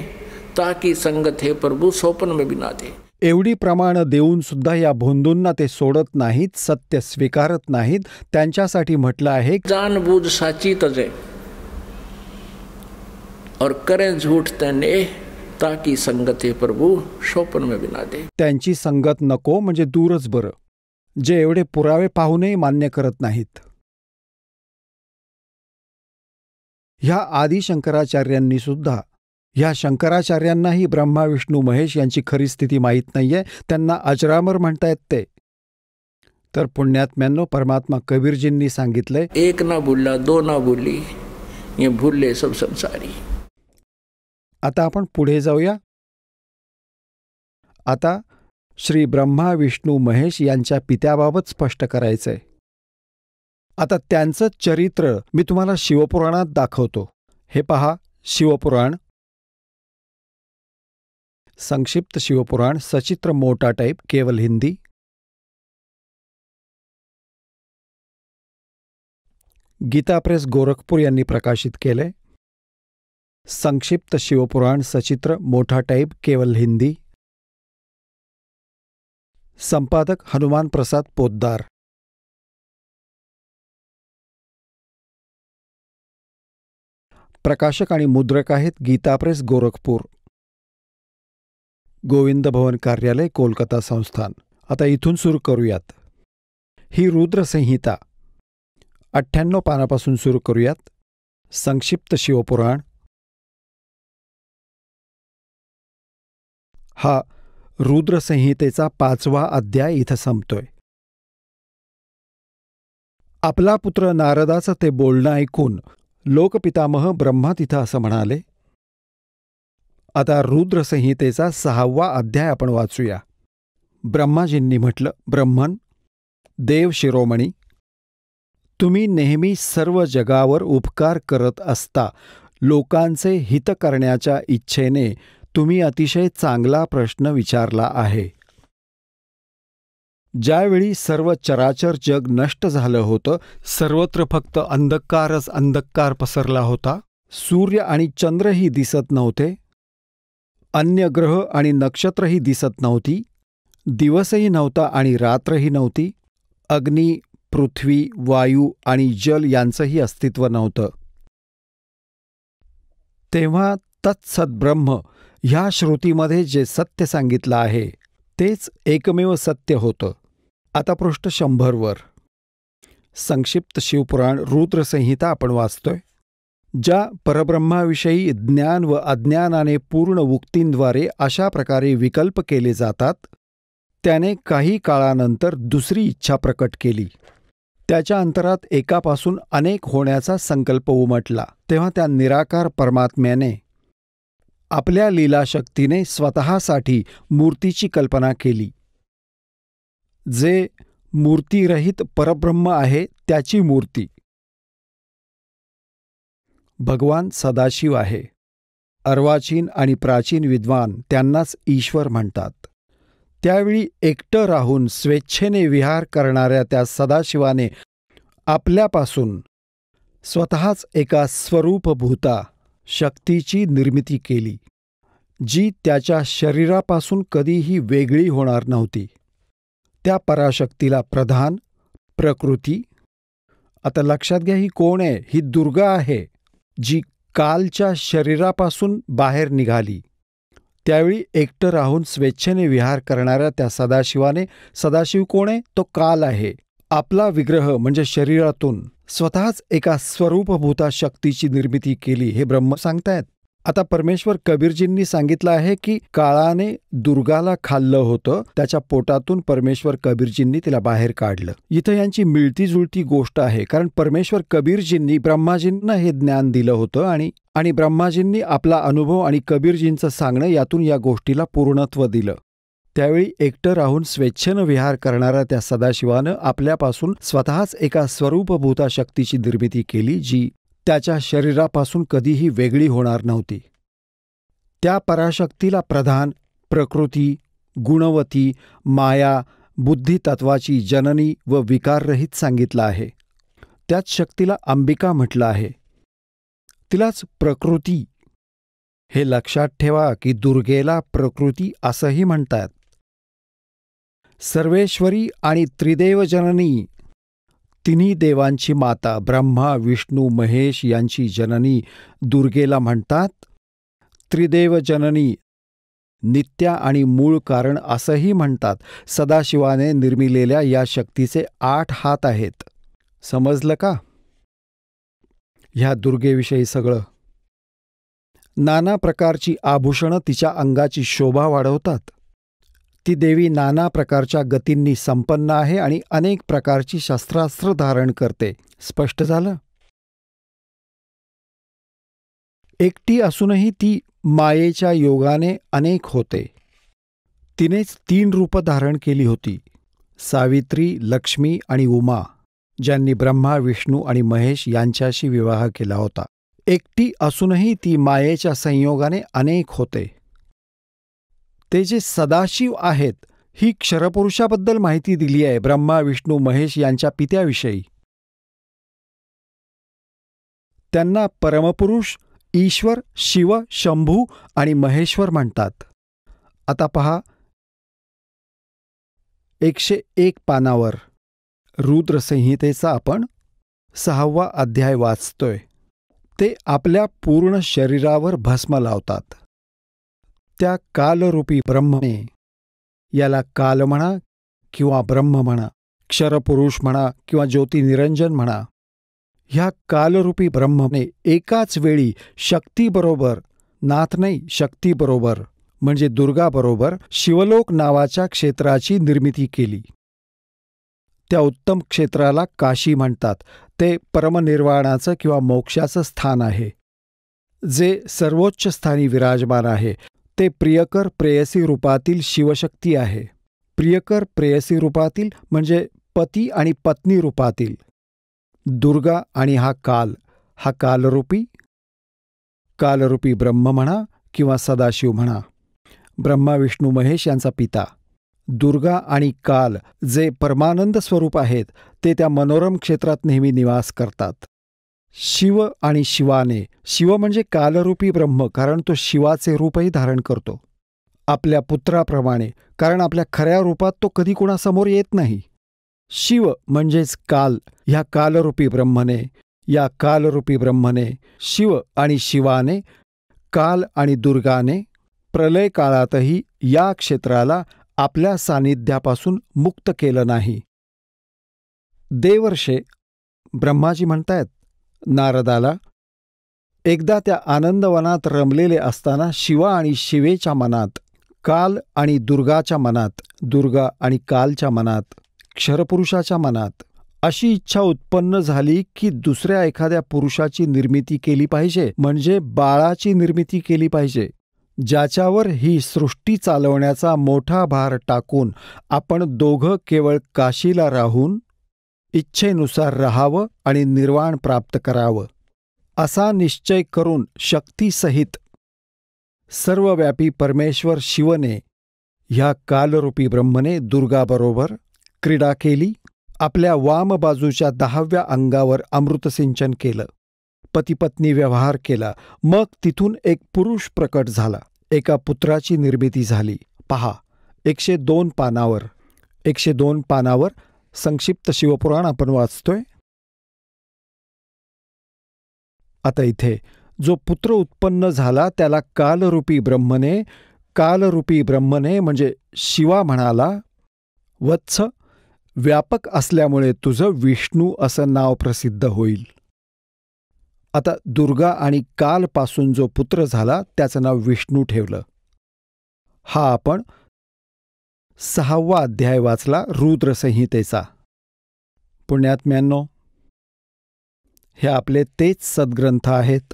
ताकि संगत हे प्रभू सोपन में भी ना दे. एवढी प्रमाणं देऊन सुद्धा या भोंदूंना ते सोडत नाहीत, सत्य स्वीकारत नाहीत. त्यांच्यासाठी म्हटलं आहे, जानबूझ साची तजय और करे झूठते ने, ताकि संगत हे प्रभू सोपन में भी ना दे. त्यांची संगत नको म्हणजे दूरच बरं, जे एवढे पुरावे पाहूनही मान्य करत नाहीत. ह्या आदि शंकराचार्यांनी सुद्धा, ह्या शंकराचार्यांनाही ब्रह्मा विष्णू महेश यांची खरी स्थिती माहीत नाहीये. त्यांना अजरामर म्हणतायत ते. तर पुण्यात्म्यांनो, परमात्मा कबीरजींनी सांगितलंय, एक ना भूला दो ना भूली, ये भूले सब संसारी. आता आपण पुढे जाऊया. आता श्री ब्रह्मा विष्णू महेश यांच्या पित्याबाबत स्पष्ट करायचंय. आता त्यांचं चरित्र मी तुम्हाला शिवपुराणात दाखवतो. हे पहा, शिवपुराण संक्षिप्त शिवपुराण सचित्र मोटा टाइप केवल हिंदी। गीता प्रेस गोरखपूर यांनी प्रकाशित केले। संक्षिप्त शिवपुराण सचित्र मोठा टाइप केवल हिंदी। संपादक हनुमान प्रसाद पोद्दार। प्रकाशक आणि मुद्रक आहेत गीता प्रेस गोरखपूर, गोविंद भवन कार्यालय, कोलकाता संस्थान। आता इथून सुरू करूयात। ही रुद्र संहिता 98 पानापासून सुरू करूयात। संक्षिप्त शिवपुराण हा रुद्र संहितेचा 5वा अध्याय इथं संपतोय। आपला पुत्र नारदाचं ते बोलणं ऐकून लोकपितामह ब्रह्मा तिथं असं म्हणाले। आता रुद्र संहितेचा 6वा अध्याय आपण वाचूया। ब्रह्माजींनी म्हटलं, ब्रह्मन, देव शिरोमणी, तुम्ही नेहमी सर्व जगावर उपकार करत असता लोकांचे हित करण्याच्या इच्छेने तुम्ही अतिशय चांगला प्रश्न विचारला आहे। ज्यावेळी सर्व चराचर जग नष्ट झालं होतं, सर्वत्र फक्त अंधकारच अंधकार पसरला होता। सूर्य आणि चंद्रही दिसत नव्हते, अन्य ग्रह आणि नक्षत्रही दिसत नव्हती, दिवसही नव्हता आणि रात्रही नव्हती, अग्नी, पृथ्वी, वायू आणि जल यांचंही अस्तित्व नव्हतं। तेव्हा तत्सद्ब्रह्म ह्या श्रुतीमध्ये जे सत्य सांगितलं आहे तेच एकमेव सत्य होतं। आता पृष्ठ 100 वर संक्षिप्त शिवपुराण रुद्र संहिता आपण वाचतोय। ज्या परब्रह्माविषयी ज्ञान व अज्ञानाने पूर्ण उक्तींद्वारे अशा प्रकारे विकल्प केले जातात, त्याने काही काळानंतर दुसरी इच्छा प्रकट केली। त्याच्या अंतरात एकापासून अनेक होण्याचा संकल्प उमटला। तेव्हा त्या निराकार परमात्म्याने आपल्या लीलाशक्तीने स्वतःसाठी मूर्तीची कल्पना केली। जे मूर्तिरहित परब्रह्म आहे त्याची मूर्ती भगवान सदाशिव आहे। अर्वाचीन आणि प्राचीन विद्वान त्यांनाच ईश्वर म्हणतात। त्यावेळी एकटं राहून स्वेच्छेने विहार करणाऱ्या त्या सदाशिवाने आपल्यापासून स्वतःच एका स्वरूपभूता शक्तीची निर्मिती केली, जी त्याच्या शरीरापासून कधीही वेगळी होणार नव्हती। त्या पराशक्तीला प्रधान, प्रकृती, आता लक्षात घ्या ही कोण आहे? ही दुर्गा आहे, जी कालच्या शरीरापासून बाहेर निघाली। त्यावेळी एकटं राहून स्वेच्छेने विहार करणाऱ्या त्या सदाशिवाने, सदाशिव कोण आहे? तो काल आहे। आपला विग्रह म्हणजे शरीरातून स्वतःच एका स्वरूपभूता शक्तीची निर्मिती केली, हे ब्रह्म सांगतायत। आता परमेश्वर कबीरजींनी सांगितलं आहे की काळाने दुर्गाला खाल्लं होतं, त्याच्या पोटातून परमेश्वर कबीरजींनी तिला बाहेर काढलं। इथं यांची मिळती जुळती गोष्ट आहे, कारण परमेश्वर कबीरजींनी ब्रह्माजींना हे ज्ञान दिलं होतं आणि ब्रह्माजींनी आपला अनुभव आणि कबीरजींचं सांगणं यातून या गोष्टीला पूर्णत्व दिलं। त्यावेळी एकटं राहून स्वेच्छेनं विहार करणाऱ्या त्या सदाशिवानं आपल्यापासून स्वतःच एका स्वरूपभूता शक्तीची निर्मिती केली, जी त्याच्या शरीरापासून कधीही वेगळी होणार नव्हती। त्या पराशक्तीला प्रधान, प्रकृती, गुणवती, माया, बुद्धितत्वाची जननी व विकाररहित सांगितलं आहे। त्याच शक्तीला अंबिका म्हटलं आहे। तिलाच प्रकृती, हे लक्षात ठेवा की दुर्गेला प्रकृती असंही म्हणतात। सर्वेश्वरी आणि त्रिदेव जननी, तिन्ही देवांची माता ब्रह्मा, विष्णू, महेश यांची जननी दुर्गेला म्हणतात। त्रिदेव जननी, नित्या आणि मूळ कारण असंही म्हणतात। सदाशिवाने निर्मिलेल्या या शक्तीचे 8 हात आहेत। समजलं का? ह्या दुर्गेविषयी सगळं। नाना प्रकारची आभूषणं तिच्या अंगाची शोभा वाढवतात। ती देवी नाना प्रकारच्या गतींनी संपन्न आहे आणि अनेक प्रकारची शस्त्रास्त्र धारण करते। स्पष्ट झालं? एकटी असूनही ती मायेच्या योगाने अनेक होते। तिनेच 3 रूपं धारण केली होती, सावित्री, लक्ष्मी आणि उमा, ज्यांनी ब्रह्मा, विष्णू आणि महेश यांच्याशी विवाह केला होता। एकटी असूनही ती मायेच्या संयोगाने अनेक होते। ते जे सदाशिव आहेत, ही क्षरपुरुषाबद्दल माहिती दिली आहे ब्रह्मा, विष्णू, महेश यांच्या पित्याविषयी. त्यांना परमपुरुष, ईश्वर, शिव, शंभू आणि महेश्वर म्हणतात. आता पहा 101 पानावर रुद्रसंहितेचा आपण 6वा अध्याय वाचतोय. ते आपल्या पूर्ण शरीरावर भस्म लावतात. त्या कालरूपी ब्रह्मने, याला काल म्हणा किंवा ब्रह्म म्हणा, क्षरपुरुष म्हणा किंवा ज्योतिनिरंजन म्हणा, ह्या कालरूपी ब्रह्मने एकाच वेळी शक्तीबरोबर, नाथ नाही शक्तीबरोबर म्हणजे दुर्गाबरोबर शिवलोक नावाच्या क्षेत्राची निर्मिती केली. त्या उत्तम क्षेत्राला काशी म्हणतात. ते परमनिर्वाणाचं किंवा मोक्षाचं स्थान आहे, जे सर्वोच्च स्थानी विराजमान आहे. ते प्रियकर प्रेयसी रूपातील शिवशक्ती आहे. प्रियकर प्रेयसी रूपातील म्हणजे पती आणि पत्नी रूपातील दुर्गा. आणि हा कालरूपी ब्रह्म म्हणा किंवा सदाशिव म्हणा, ब्रह्मा, विष्णू, महेश यांचा पिता. दुर्गा आणि काल जे परमानंद स्वरूप आहेत, ते त्या मनोरम क्षेत्रात नेहमी निवास करतात. शिव आणि शिवाने, शिव म्हणजे कालरूपी ब्रह्म, कारण तो शिवाचे रूपही धारण करतो आपल्या पुत्राप्रमाणे, कारण आपल्या खऱ्या रूपात तो कधी कोणासमोर येत नाही. शिव म्हणजेच काल. ह्या कालरूपी ब्रह्मने, शिव आणि शिवाने, काल आणि दुर्गाने प्रलय काळातही या क्षेत्राला आपल्या सानिध्यापासून मुक्त केलं नाही. देवर्षे ब्रह्माजी म्हणतायत नारदाला, एकदा त्या आनंदवनात रमलेले असताना शिवा आणि शिवेच्या मनात, काल आणि दुर्गाच्या मनात, दुर्गा आणि कालच्या मनात, क्षरपुरुषाच्या मनात अशी इच्छा उत्पन्न झाली की दुसऱ्या एखाद्या पुरुषाची निर्मिती केली पाहिजे, म्हणजे बाळाची निर्मिती केली पाहिजे, ज्याच्यावर ही सृष्टी चालवण्याचा मोठा भार टाकून आपण दोघं केवळ काशीला राहून इच्छेनुसार राहावं आणि निर्वाण प्राप्त करावं. असा निश्चय करून शक्तीसहित सर्वव्यापी परमेश्वर शिवने, ह्या कालरूपी ब्रह्मने दुर्गाबरोबर क्रीडा केली. आपल्या वाम बाजूच्या 10व्या अंगावर अमृतसिंचन केलं, पतिपत्नी व्यवहार केला. मग तिथून एक पुरुष प्रकट झाला, एका पुत्राची निर्मिती झाली. पहा 102 पानावर संक्षिप्त शिवपुराण आपण वाचतोय. आता इथे जो पुत्र उत्पन्न झाला त्याला कालरूपी ब्रह्मने म्हणजे शिवा म्हणाला, वत्स, व्यापक असल्यामुळे तुझं विष्णू असं नाव प्रसिद्ध होईल. आता दुर्गा आणि कालपासून जो पुत्र झाला त्याचं नाव विष्णू ठेवलं. हा आपण 6वा अध्याय वाचला रुद्रसंहितेचा. पुण्यात्म्यांनो, हे आपले तेच सद्ग्रंथ आहेत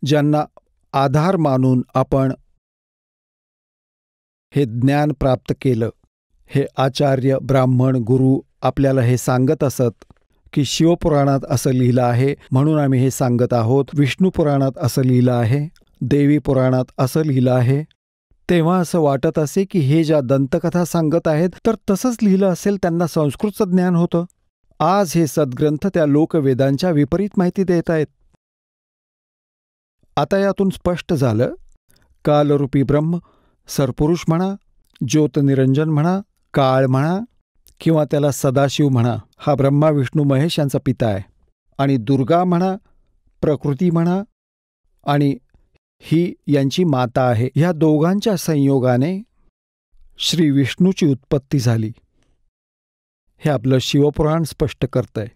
ज्यांना आधार मानून आपण हे ज्ञान प्राप्त केलं. हे आचार्य, ब्राह्मण, गुरु आपल्याला हे सांगत असत की शिवपुराणात असं लिहिलं आहे म्हणून आम्ही हे सांगत आहोत, विष्णू पुराणात असं लिहिलं आहे, देवी पुराणात असं लिहिलं आहे. तेव्हा असं वाटत असे की हे ज्या दंतकथा सांगत आहेत तर तसंच लिहिलं असेल, त्यांना संस्कृतचं ज्ञान होतं. आज हे सद्ग्रंथ त्या लोकवेदांच्या विपरीत माहिती देत आहेत. आता यातून स्पष्ट झालं, कालरूपी ब्रह्म, सरपुरुष म्हणा, ज्योतनिरंजन म्हणा, काळ म्हणा किंवा त्याला सदाशिव म्हणा, हा ब्रह्मा, विष्णू, महेश यांचा पिता आहे. आणि दुर्गा म्हणा, प्रकृती म्हणा, आणि ही यांची माता आहे. ह्या दोघांच्या संयोगाने श्री विष्णूची उत्पत्ती झाली. हे आपलं शिवपुराण स्पष्ट करतंय.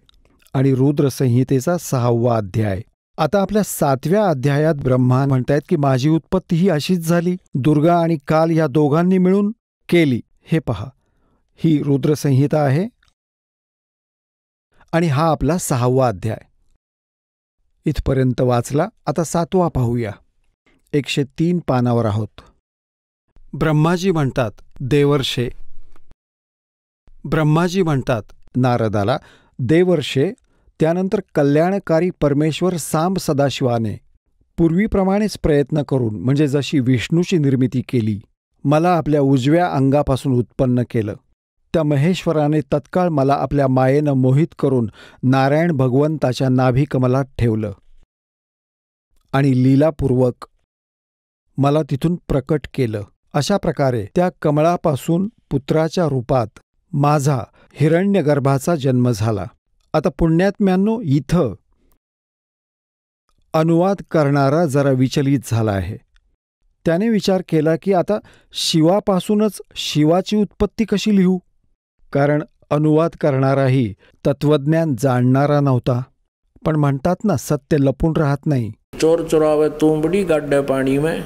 आणि रुद्रसंहितेचा 6वा अध्याय. आता आपल्या 7व्या अध्यायात ब्रह्मा म्हणतायत की माझी उत्पत्ती ही अशीच झाली, दुर्गा आणि काल या दोघांनी मिळून केली. हे पहा, ही रुद्रसंहिता आहे आणि हा आपला 6वा अध्याय. इथपर्यंत वाचला. आता 7वा पाहूया. 103 पानावर आहोत. ब्रह्माजी म्हणतात नारदाला, देवर्षे, त्यानंतर कल्याणकारी परमेश्वर सांब सदाशिवाने पूर्वीप्रमाणेच प्रयत्न करून, म्हणजे जशी विष्णूची निर्मिती केली, मला आपल्या उजव्या अंगापासून उत्पन्न केलं. त्या महेश्वराने तत्काळ मला आपल्या मायेनं मोहित करून नारायण भगवंताच्या नाभिकमलात ठेवलं आणि लीलापूर्वक मला तिथून प्रकट केलं. अशा प्रकारे त्या कमळापासून पुत्राच्या रूपात माझा हिरण्यगर्भाचा जन्म झाला. आता पुण्यात्म्यांनो, इथं अनुवाद करणारा जरा विचलित झाला आहे. त्याने विचार केला की आता शिवापासूनच शिवाची उत्पत्ती कशी लिहू, कारण अनुवाद करणाराही तत्वज्ञान जाणणारा नव्हता. पण म्हणतात ना, सत्य लपून राहत नाही. चोर चोरावे तुंबडी गाड्डे पाणी में,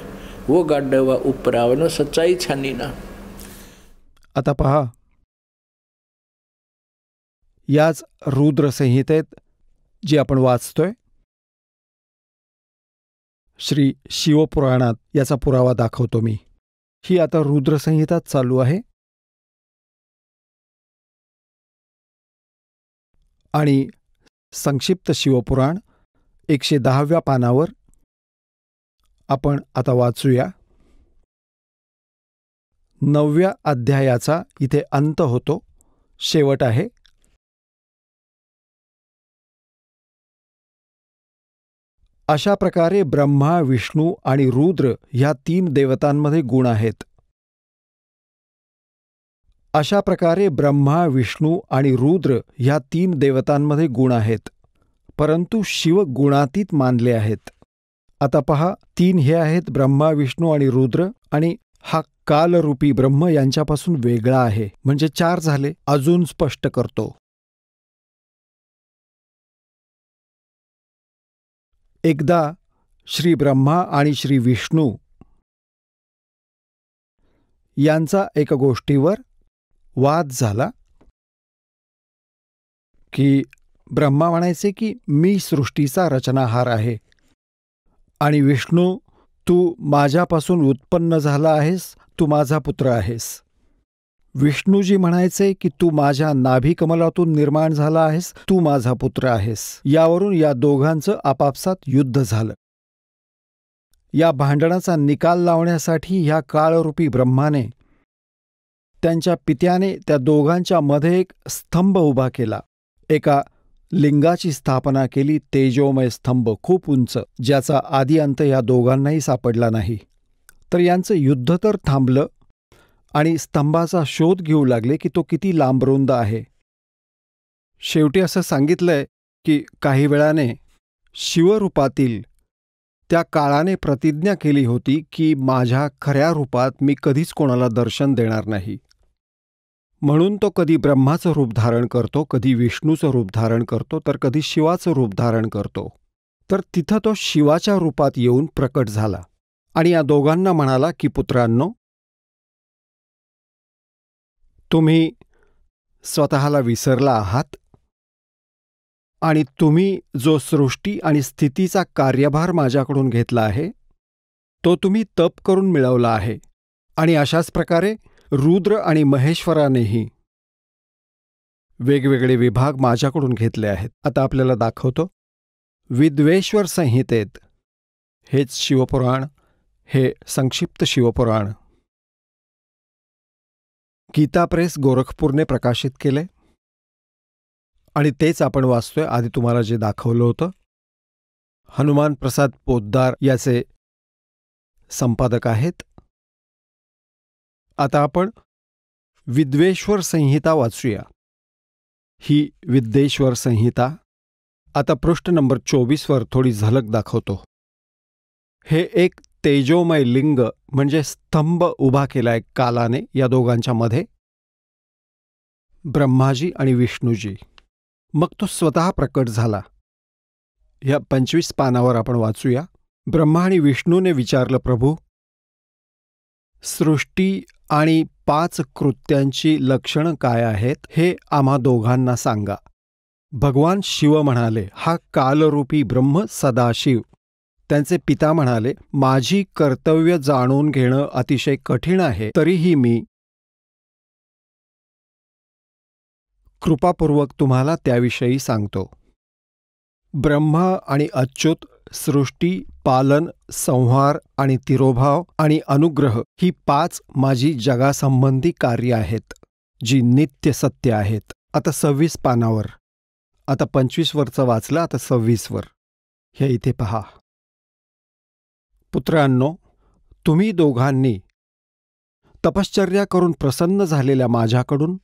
वो गाड्डे वा ऊपर आवे ना, सच्चाई छानी ना. आता पहा, याच रुद्र संहितेत जी आपण वाचतोय, श्री शिवपुराणात याचा पुरावा दाखवतो मी. ही आता रुद्र संहिताच चालू आहे आणि संक्षिप्त शिवपुराण 110व्या पानावर आपण आता वाचूया. 9व्या अध्यायाचा इथे अंत होतो, शेवट आहे. अशा प्रकारे ब्रह्मा, विष्णू आणि रुद्र ह्या 3 देवतांमध्ये गुण आहेत. अशा प्रकारे ब्रह्मा, विष्णू आणि रुद्र ह्या 3 देवतांमध्ये गुण आहेत, परंतु शिव गुणातीत मानले आहेत. आता पहा, 3 हे आहेत ब्रह्मा, विष्णू आणि रुद्र, आणि हा कालरूपी ब्रह्म यांच्यापासून वेगळा आहे, म्हणजे 4 झाले. अजून स्पष्ट करतो. एकदा श्री ब्रह्मा आणि श्री विष्णू यांचा एका गोष्टीवर वाद झाला की ब्रह्मा म्हणायचे की मी सृष्टीचा रचनाहार आहे आणि विष्णू, तू माझ्यापासून उत्पन्न झाला आहेस, तू माझा पुत्र आहेस. विष्णूजी म्हणायचे की तू माझ्या नाभिकमलातून निर्माण झाला आहेस, तू माझा पुत्र आहेस. यावरून या दोघांचं आपापसात युद्ध झालं. या भांडणाचा निकाल लावण्यासाठी ह्या काळरूपी ब्रह्माने त्यांच्या पित्याने त्या दोघांच्या मध्ये एक स्तंभ उभा केला. एका लिंगाची स्थापना केली, तेजोमय स्तंभ, खूप उंच, ज्याचा आदी अंत या दोघांनाही सापडला नाही. तर यांचं युद्ध तर थांबलं आणि स्तंभाचा शोध घेऊ लागले की तो किती लांबरुंद आहे. शेवटी असं सांगितलंय की काही वेळाने शिवरूपातील त्या काळाने प्रतिज्ञा केली होती की माझ्या खऱ्या रूपात मी कधीच कोणाला दर्शन देणार नाही. म्हणून तो कधी ब्रह्माचं रूप धारण करतो, कधी विष्णूचं रूप धारण करतो, तर कधी शिवाचं रूप धारण करतो. तर तिथं तो शिवाच्या रूपात येऊन प्रकट झाला आणि या दोघांना म्हणाला की पुत्रांनो, तुम्ही स्वतःला विसरला आहात आणि तुम्ही जो सृष्टी आणि स्थितीचा कार्यभार माझ्याकडून घेतला आहे तो तुम्ही तप करून मिळवला आहे. आणि अशाच प्रकारे रुद्र आणि महेश्वरानेही वेगवेगळे विभाग माझ्याकडून घेतले आहेत. आता आपल्याला दाखवतो. विद्वेश्वर संहितेत, हेच शिवपुराण, हे संक्षिप्त शिवपुराण गीता प्रेस गोरखपूरने प्रकाशित केले आणि तेच आपण वाचतोय. आधी तुम्हाला जे दाखवलं होतं, हनुमान प्रसाद पोद्दार याचे संपादक आहेत. आता आपण विद्वेश्वर संहिता वाचूया. ही विद्वेश्वर संहिता आता पृष्ठ नंबर 24 थोडी झलक दाखवतो. हे एक तेजोमय लिंग म्हणजे स्तंभ उभा केलाय कालाने या दोघांच्या मध्ये, ब्रह्माजी आणि विष्णूजी. मग तो स्वतः प्रकट झाला. या 25 पानावर आपण वाचूया. ब्रह्मा आणि विष्णूने विचारलं, प्रभू, सृष्टी आणि 5 कृत्यांची लक्षणं काय आहेत हे आम्हा दोघांना सांगा. भगवान शिव म्हणाले, हा कालरूपी ब्रह्म सदाशिव. त्यांचे पिता म्हणाले, माझी कर्तव्य जाणून घेणं अतिशय कठीण आहे, तरीही मी कृपापूर्वक तुम्हाला त्याविषयी सांगतो. ब्रह्मा आणि अच्युत सृष्टी, पालन, संहार आणि तिरोभाव आणि अनुग्रह ही 5 माझी जगासंबंधी कार्य आहेत, जी नित्य सत्य आहेत. आता 26 पानावर, आता 25 वरचं वाचलं, आता 26 वर. हे इथे पहा. पुत्रांनो, तुम्ही दोघांनी तपश्चर्या करून प्रसन्न झालेल्या माझ्याकडून,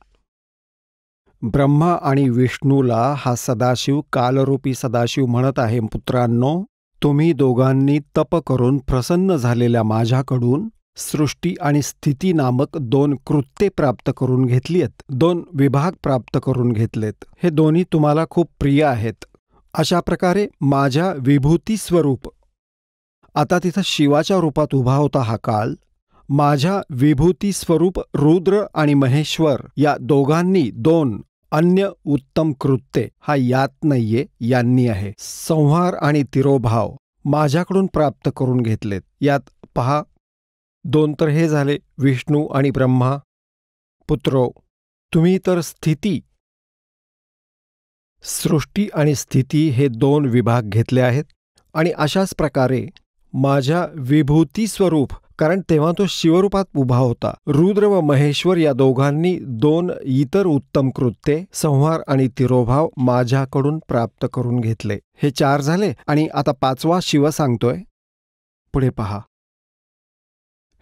ब्रह्मा आणि विष्णूला हा सदाशिव, कालरूपी सदाशिव म्हणत आहे, पुत्रांनो, तुम्ही दोघांनी तप करून प्रसन्न झालेल्या माझ्याकडून सृष्टी आणि स्थिती नामक 2 कृत्ये प्राप्त करून घेतली आहेत, 2 विभाग प्राप्त करून घेतलेत. हे दोन्ही तुम्हाला खूप प्रिय आहेत. अशा प्रकारे माझ्या विभूती स्वरूप, आता तिथं शिवाच्या रूपात उभा होता हा काल, माझ्या विभूती स्वरूप रुद्र आणि महेश्वर या दोघांनी 2 अन्य उत्तम कृत्ये, हा यात नाहीये, यांनी आहे, संहार आणि तिरोभाव माझ्याकडून प्राप्त करून घेतलेत. यात पहा, 2 तर हे झाले विष्णू आणि ब्रह्मा. पुत्रो, तुम्ही तर स्थिती, सृष्टी आणि स्थिती हे 2 विभाग घेतले आहेत. आणि अशाच प्रकारे माझ्या विभूती स्वरूप, कारण तेव्हा तो शिवरूपात उभा होता, रुद्र व महेश्वर या दोघांनी 2 इतर उत्तम कृत्ये, संहार आणि तिरोभाव माझ्याकडून प्राप्त करून घेतले. हे 4 झाले. आणि आता 5वा शिव सांगतोय. पुढे पहा,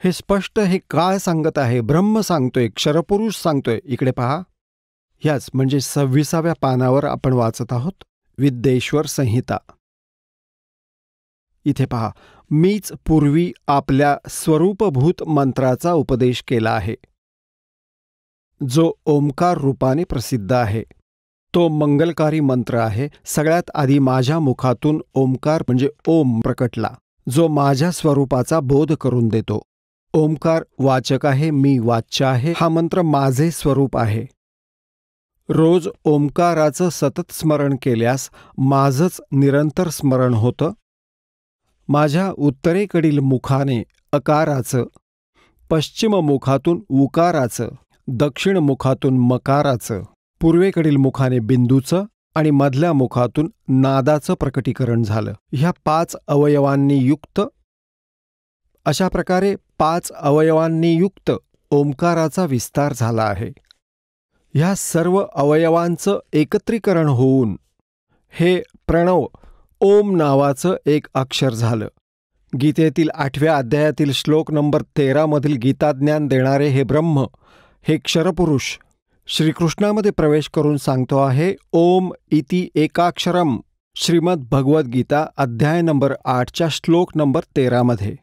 हे स्पष्ट हे काय सांगत आहे? ब्रह्म सांगतोय, क्षरपुरुष सांगतोय. इकडे पहा, ह्याच म्हणजे 26व्या पानावर आपण वाचत आहोत, विद्येश्वर संहिता. इथे पहा, मीच पूर्वी आपल्या स्वरूपभूत मंत्राचा उपदेश केला आहे, जो ओंकार रूपाने प्रसिद्ध आहे. तो मंगलकारी मंत्र आहे. सगळ्यात आधी माझ्या मुखातून ओंकार म्हणजे ओम प्रकटला, जो माझ्या स्वरूपाचा बोध करून देतो. ओंकार वाचक आहे, मी वाच्य आहे. हा मंत्र माझे स्वरूप आहे. रोज ओंकाराचं सतत स्मरण केल्यास माझंच निरंतर स्मरण होतं. माझ्या उत्तरेकडील मुखाने अकाराचं, पश्चिम मुखातून उकाराचं, दक्षिण मुखातून मकाराचं, पूर्वेकडील मुखाने बिंदूचं आणि मधल्या मुखातून नादाचं प्रकटीकरण झालं. ह्या 5 अवयवांनी युक्त, अशा प्रकारे 5 अवयवांनी युक्त ओंकाराचा विस्तार झाला आहे. ह्या सर्व अवयवांचं एकत्रीकरण होऊन हे प्रणव ओम नावाचं एक अक्षर झालं. गीतेतील 8व्या अध्यायातील श्लोक नंबर 13 मधील गीताज्ञान देणारे हे ब्रह्म, हे क्षरपुरुष श्रीकृष्णामध्ये प्रवेश करून सांगतो आहे, ओम इति एकाक्षरम. श्रीमद भगवद्गीता अध्याय नंबर 8च्या श्लोक नंबर 13 मध्ये.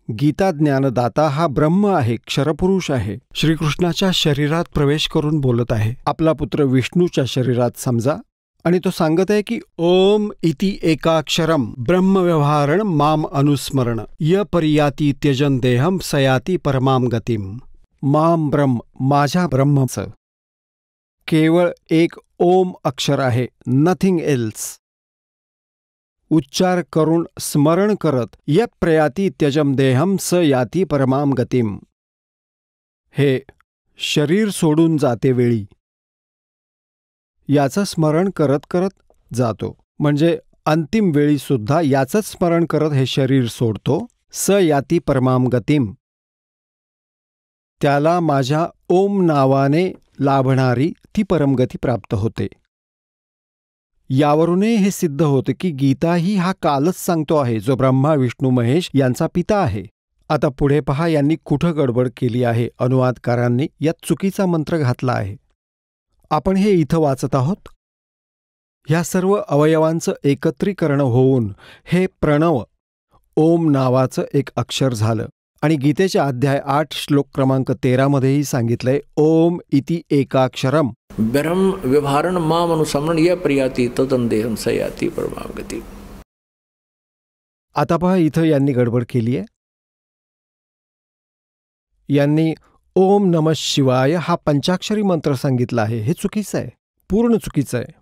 गीता ज्ञानदाता हा ब्रह्म आहे, क्षरपुरुष आहे. श्रीकृष्णाच्या शरीरात प्रवेश करून बोलत आहे. आपला पुत्र विष्णूच्या शरीरात समजा. आणि तो सांगत आहे की ओम इति एकाक्षरम ब्रह्मव्यवहारण माम अनुस्मरण य पर्याती त्यजन देहम सयाती परमाम गतिम. माम ब्रह्म, माझ्या ब्रह्मचं केवळ एक ओम अक्षर आहे, नथिंग एल्स. उच्चार करून स्मरण करत य प्रयाती त्यजम देहम स याती परमाम गतिम. हे शरीर सोडून जाते वेळी याचं स्मरण करत करत जातो, म्हणजे अंतिम वेळी सुद्धा याचंच स्मरण करत हे शरीर सोडतो. स याती परमाम गतिम, त्याला माझ्या ओम नावाने लाभणारी ती परमगती प्राप्त होते. यावरूनही हे सिद्ध होते की गीता ही हा कालच सांगतो आहे, जो ब्रह्मा विष्णू महेश यांचा पिता आहे. आता पुढे पहा, यांनी कुठं गडबड केली आहे. अनुवादकारांनी यात चुकीचा मंत्र घातला आहे. आपण हे इथं वाचत आहोत. ह्या सर्व अवयवांचं एकत्रीकरण होऊन हे प्रणव ओम नावाचं एक अक्षर झालं. आणि गीतेच्या अध्याय 8 श्लोक क्रमांक 13 मध्येही सांगितलंय, ओम इति एकाक्षरम ब्रह्म व्यवहारण माम अनुसमरण य पर्याती तदंदेहम सयाती परमाम गति. आता पहा, इथं यांनी गडबड केली आहे. यांनी ओम नमः शिवाय हा पंचाक्षरी मंत्र सांगितला आहे. हे चुकीचं आहे, पूर्ण चुकीचं आहे.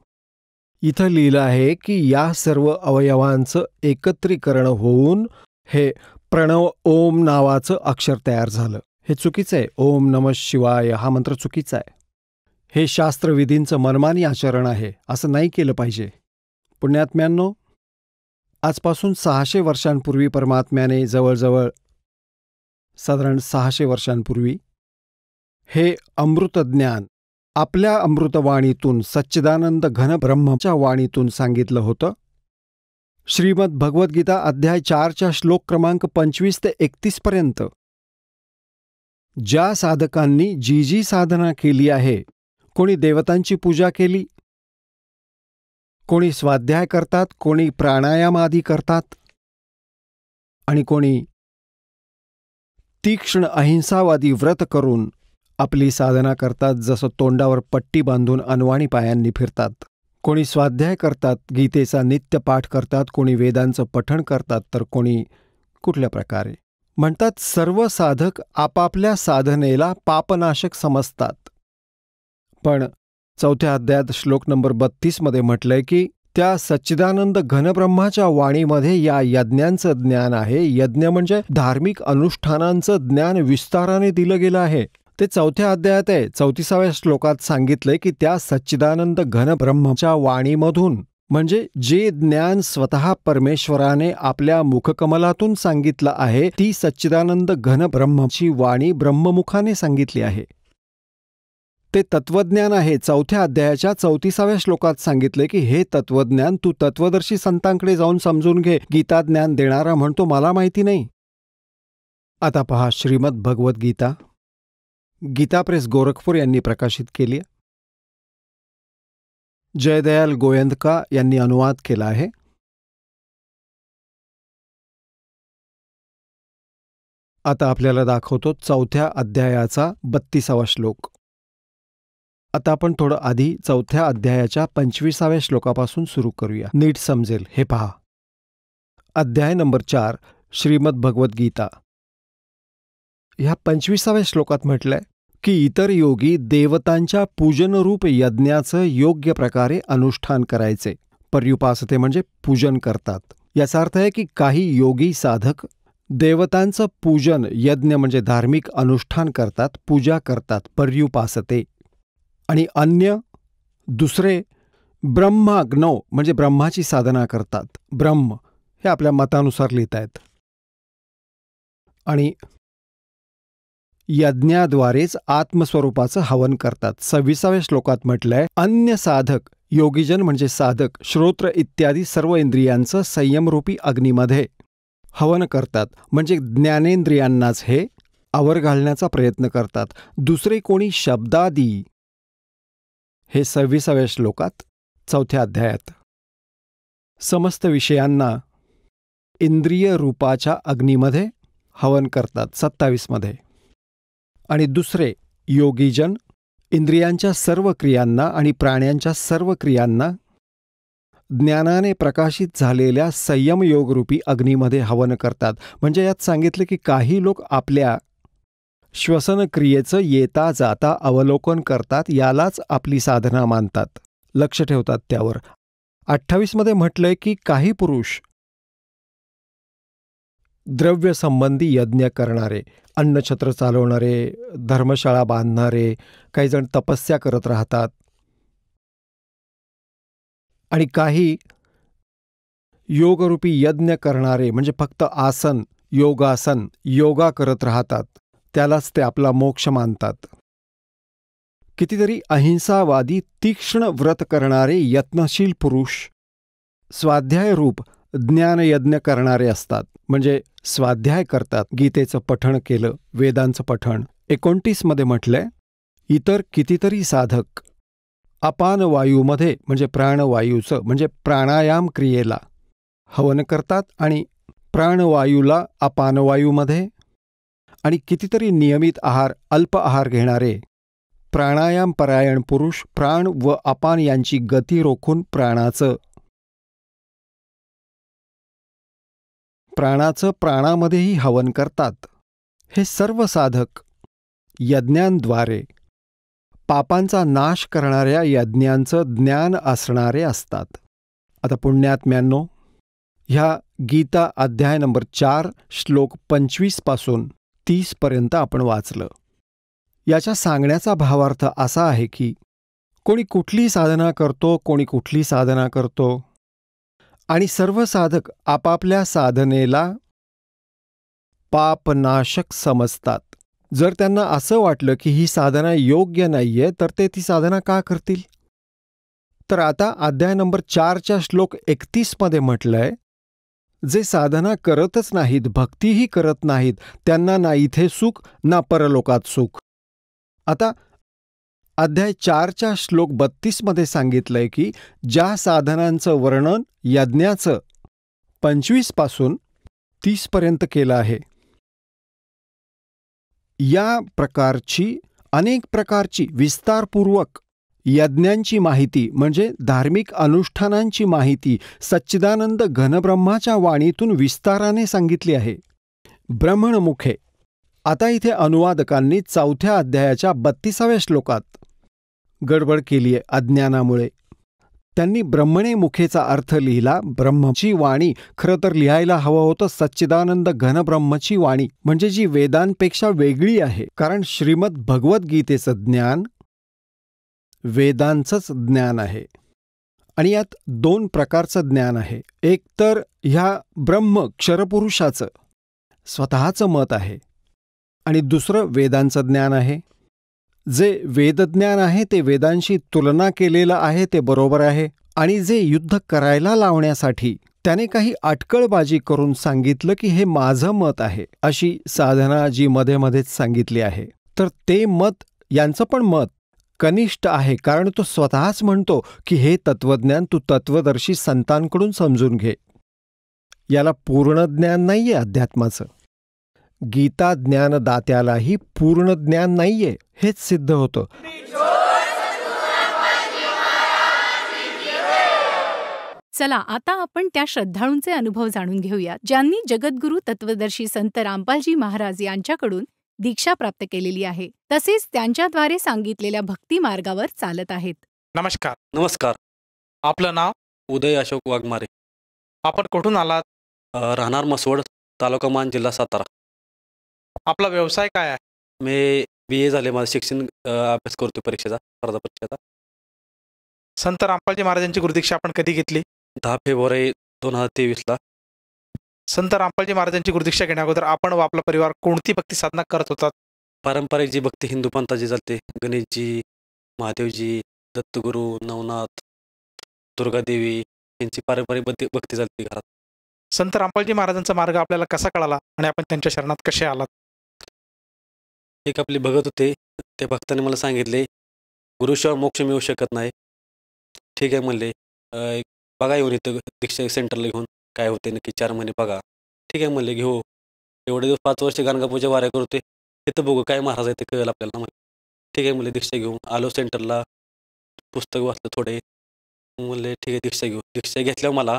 इथं लिहिलं आहे की या सर्व अवयवांचं एकत्रीकरण होऊन हे प्रणव ओम नावाचं अक्षर तयार झालं. हे चुकीचं आहे. ओम नमः शिवाय हा मंत्र चुकीचा आहे. हे शास्त्रविधींचं मनमानी आचरण आहे. असं नाही केलं पाहिजे. पुण्यात्म्यांनो, आजपासून 600 वर्षांपूर्वी परमात्म्याने जवळजवळ साधारण 600 वर्षांपूर्वी हे अमृतज्ञान आपल्या अमृतवाणीतून सच्चिदानंद घन ब्रह्मच्या वाणीतून सांगितलं होतं. श्रीमद भगवद्गीता अध्याय 4च्या श्लोक क्रमांक 25 ते 31 पर्यंत ज्या साधकांनी जी जी साधना केली आहे, कोणी देवतांची पूजा केली, कोणी स्वाध्याय करतात, कोणी प्राणायाम आदी करतात आणि कोणी तीक्ष्ण अहिंसावादी व्रत करून आपली साधना करतात, जसं तोंडावर पट्टी बांधून अनवाणी पायांनी फिरतात. कोणी स्वाध्याय करतात, गीतेचा नित्य पाठ करतात, कोणी वेदांचं पठण करतात, तर कोणी कुठल्या प्रकारे. म्हणतात सर्व साधक आपापल्या साधनेला पापनाशक समजतात. पण 4थ्या अध्यायात श्लोक नंबर 32 मध्ये म्हटलंय की त्या सच्चिदानंद घनब्रह्माच्या वाणीमध्ये या यज्ञांचं ज्ञान आहे. यज्ञ म्हणजे धार्मिक अनुष्ठानांचं ज्ञान विस्ताराने दिलं गेलं आहे. ते 4थ्या अध्यायात आहे. 34व्या श्लोकात सांगितलंय की त्या सच्चिदानंद घनब्रह्माच्या वाणीमधून, म्हणजे जे ज्ञान स्वतः परमेश्वराने आपल्या मुखकमलातून सांगितलं आहे, ती सच्चिदानंद घनब्रह्माची वाणी ब्रह्ममुखाने सांगितली आहे. ते तत्वज्ञान आहे. 4थ्या अध्यायाच्या 34व्या श्लोकात सांगितले की हे तत्वज्ञान तू तत्वदर्शी संतांकडे जाऊन समजून घे. गीता ज्ञान देणारा म्हणतो मला माहिती नाही. आता पहा, श्रीमद भगवद्गीता गीता प्रेस गोरखपूर यांनी प्रकाशित केली. जयदयाल गोयंदका यांनी अनुवाद केला आहे. आता आपल्याला दाखवतो 4थ्या अध्यायाचा 32वा श्लोक. आता आपण थोडं आधी 4थ्या अध्यायाच्या 25व्या श्लोकापासून सुरू करूया, नीट समजेल. हे पहा, अध्याय नंबर 4 श्रीमद भगवद्गीता. ह्या 25व्या श्लोकात म्हटलंय की इतर योगी देवतांच्या पूजनरूप यज्ञाचं योग्य प्रकारे अनुष्ठान करायचे. पर्युपासते म्हणजे पूजन करतात. याचा अर्थ आहे की काही योगी साधक देवतांचं पूजन, यज्ञ म्हणजे धार्मिक अनुष्ठान करतात, पूजा करतात, पर्युपासते. आणि अन्य दुसरे ब्रह्माग्नौ म्हणजे ब्रह्माची साधना करतात. ब्रह्म हे आपल्या मतानुसार लिहित आहेत. आणि यज्ञाद्वारेच आत्मस्वरूपाचं हवन करतात. 26व्या श्लोकात म्हटलंय अन्य साधक, योगीजन म्हणजे साधक, श्रोत्र इत्यादी सर्व इंद्रियांचं संयमरूपी अग्नीमध्ये हवन करतात, म्हणजे ज्ञानेंद्रियांनाच हे आवर घालण्याचा प्रयत्न करतात. दुसरे कोणी शब्दादी, हे 26व्या श्लोकात 4थ्या अध्यायात, समस्त विषयांना इंद्रिय रूपाच्या अग्नीमध्ये हवन करतात. 27 मध्ये. आणि दुसरे योगीजन इंद्रियांच्या सर्व क्रियांना आणि प्राण्यांच्या सर्व क्रियांना ज्ञानाने प्रकाशित झालेल्या संयमयोगरूपी अग्नीमध्ये हवन करतात. म्हणजे यात सांगितले की काही लोक आपल्या श्वसनक्रियेचं येता जाता अवलोकन करतात, यालाच आपली साधना मानतात, लक्ष ठेवतात त्यावर. 28 मध्ये म्हटलंय की काही पुरुष द्रव्यसंबंधी यज्ञ करणारे, अन्नछत्र चालवणारे, धर्मशाळा बांधणारे, काही जण तपस्या करत राहतात, आणि काही योगरूपी यज्ञ करणारे म्हणजे फक्त आसन, योगासन, योगा करत राहतात, त्यालाच ते आपला मोक्ष मानतात. कितीतरी अहिंसावादी तीक्ष्ण व्रत करणारे यत्नशील पुरुष स्वाध्यायरूप ज्ञानयज्ञ करणारे असतात, म्हणजे स्वाध्याय करतात, गीतेचं पठण केलं, वेदांचं पठण. 29 मध्ये म्हटलंय इतर कितीतरी साधक अपानवायूमध्ये म्हणजे प्राणवायूचं म्हणजे प्राणायाम क्रियेला हवन करतात आणि प्राणवायूला अपानवायूमध्ये, आणि कितीतरी नियमित आहार, अल्प आहार घेणारे प्राणायाम परायण पुरुष प्राण व अपान यांची गती रोखून प्राणाचं प्राणामध्येही हवन करतात. हे सर्व साधक यज्ञांद्वारे पापांचा नाश करणाऱ्या यज्ञांचं ज्ञान असणारे असतात. आता पुण्यात्म्यांनो, ह्या गीता अध्याय नंबर 4 श्लोक 25 पासून 30 पर्यंत आपण वाचलं. याच्या सांगण्याचा भावार्थ असा आहे की कोणी कुठली साधना करतो, कोणी कुठली साधना करतो, आणि सर्व साधक आपापल्या साधनेला पापनाशक समजतात. जर त्यांना असं वाटलं की ही साधना योग्य नाहीये तर ते ती साधना का करतील? तर आता अध्याय नंबर 4च्या श्लोक 31 मध्ये म्हटलंय, जे साधना करतच नाहीत, भक्तीही करत नाहीत, त्यांना ना इथे सुख ना परलोकात सुख. आता अध्याय 4च्या श्लोक 32 मध्ये सांगितलंय की ज्या साधनांचं वर्णन यज्ञाचं 25 पासून 30 पर्यंत केलं आहे, या प्रकारची अनेक प्रकारची विस्तारपूर्वक यज्ञांची माहिती म्हणजे धार्मिक अनुष्ठानांची माहिती सच्चिदानंद घनब्रह्माच्या वाणीतून विस्ताराने सांगितली आहे. ब्रह्मणमुखे. आता इथे अनुवादकांनी 4थ्या अध्यायाच्या 32व्या श्लोकात गडबड केली आहे अज्ञानामुळे. त्यांनी ब्रह्मणे मुखेचा अर्थ लिहिला ब्रह्मची वाणी. खरं तर लिहायला हवं होतं सच्चिदानंद घनब्रह्मची वाणी, म्हणजे जी वेदांपेक्षा वेगळी आहे. कारण श्रीमद भगवद्गीतेचं ज्ञान वेदांचंच ज्ञान आहे आणि यात 2 प्रकारचं ज्ञान आहे. एक तर ह्या ब्रह्म क्षरपुरुषाचं स्वतःचं मत आहे आणि दुसरं वेदांचं ज्ञान आहे. जे वेदज्ञान आहे ते वेदांशी तुलना केलेलं आहे ते बरोबर आहे, आणि जे युद्ध करायला लावण्यासाठी त्याने काही अटकळबाजी करून सांगितलं की हे माझं मत आहे, अशी साधना जी मध्ये मध्येच सांगितली आहे, तर ते मत, यांचं पण मत कनिष्ठ आहे. कारण तो स्वतःच म्हणतो की हे तत्वज्ञान तू तत्वदर्शी संतांकडून समजून घे. याला पूर्ण ज्ञान नाहीये अध्यात्माचं. गीता ज्ञानदात्यालाही पूर्ण ज्ञान नाहीये हेच सिद्ध होतं. चला आता आपण त्या श्रद्धाळूंचे अनुभव जाणून घेऊया ज्यांनी जगद्गुरू तत्वदर्शी संत रामपालजी महाराज यांच्याकडून दीक्षा प्राप्त केलेली आहे, तसेच त्यांच्याद्वारे सांगितलेल्या भक्ती मार्गावर चालत आहेत. नमस्कार. नमस्कार. आपलं नाव? उदय अशोक वाघमारे. आपण कुठून आलात? राहणार मसवड, तालुका मान, जिल्हा सातारा. आपला व्यवसाय काय आहे? मी BA झाले, माझं शिक्षण अभ्यास करतो परीक्षेचा, स्पर्धा परीक्षेचा. संत रामपालजी महाराजांची गुरुदीक्षा आपण कधी घेतली? 10 फेब्रुवारी 2023ला. संत रामपालजी महाराजांची गुरुदीक्षा घेण्या अगोदर आपण व आपला परिवार कोणती भक्ती साधना करत होतात? पारंपरिक जी भक्ती हिंदू पंथाची चालते, गणेशजी, महादेवजी, दत्तगुरू, नवनाथ, दुर्गादेवी यांची पारंपरिक भक्ती चालते घरात. संत रामपालजी महाराजांचा मार्ग आपल्याला कसा कळाला आणि आपण त्यांच्या शरणात कसे आलात? एक आपले भगत होते, त्या भक्ताने मला सांगितले गुरुशिवाय मोक्ष मिळू शकत नाही. ठीक आहे म्हणले, बघा येऊन इथं दीक्षा सेंटरला घेऊन काय होते नक्की 4 महिने बघा. ठीक आहे म्हणले, घेऊ. एवढे दिवस 5 वर्ष गाणगापूरच्या वाऱ्या करते, तिथं बघू काय महाराज आहे ते कळेल आपल्याला. ठीक आहे म्हणले, दीक्षा घेऊन आलो सेंटरला. पुस्तक वाचलं थोडे, म्हणले ठीक आहे दीक्षा घेऊ. दीक्षा घेतल्यावर मला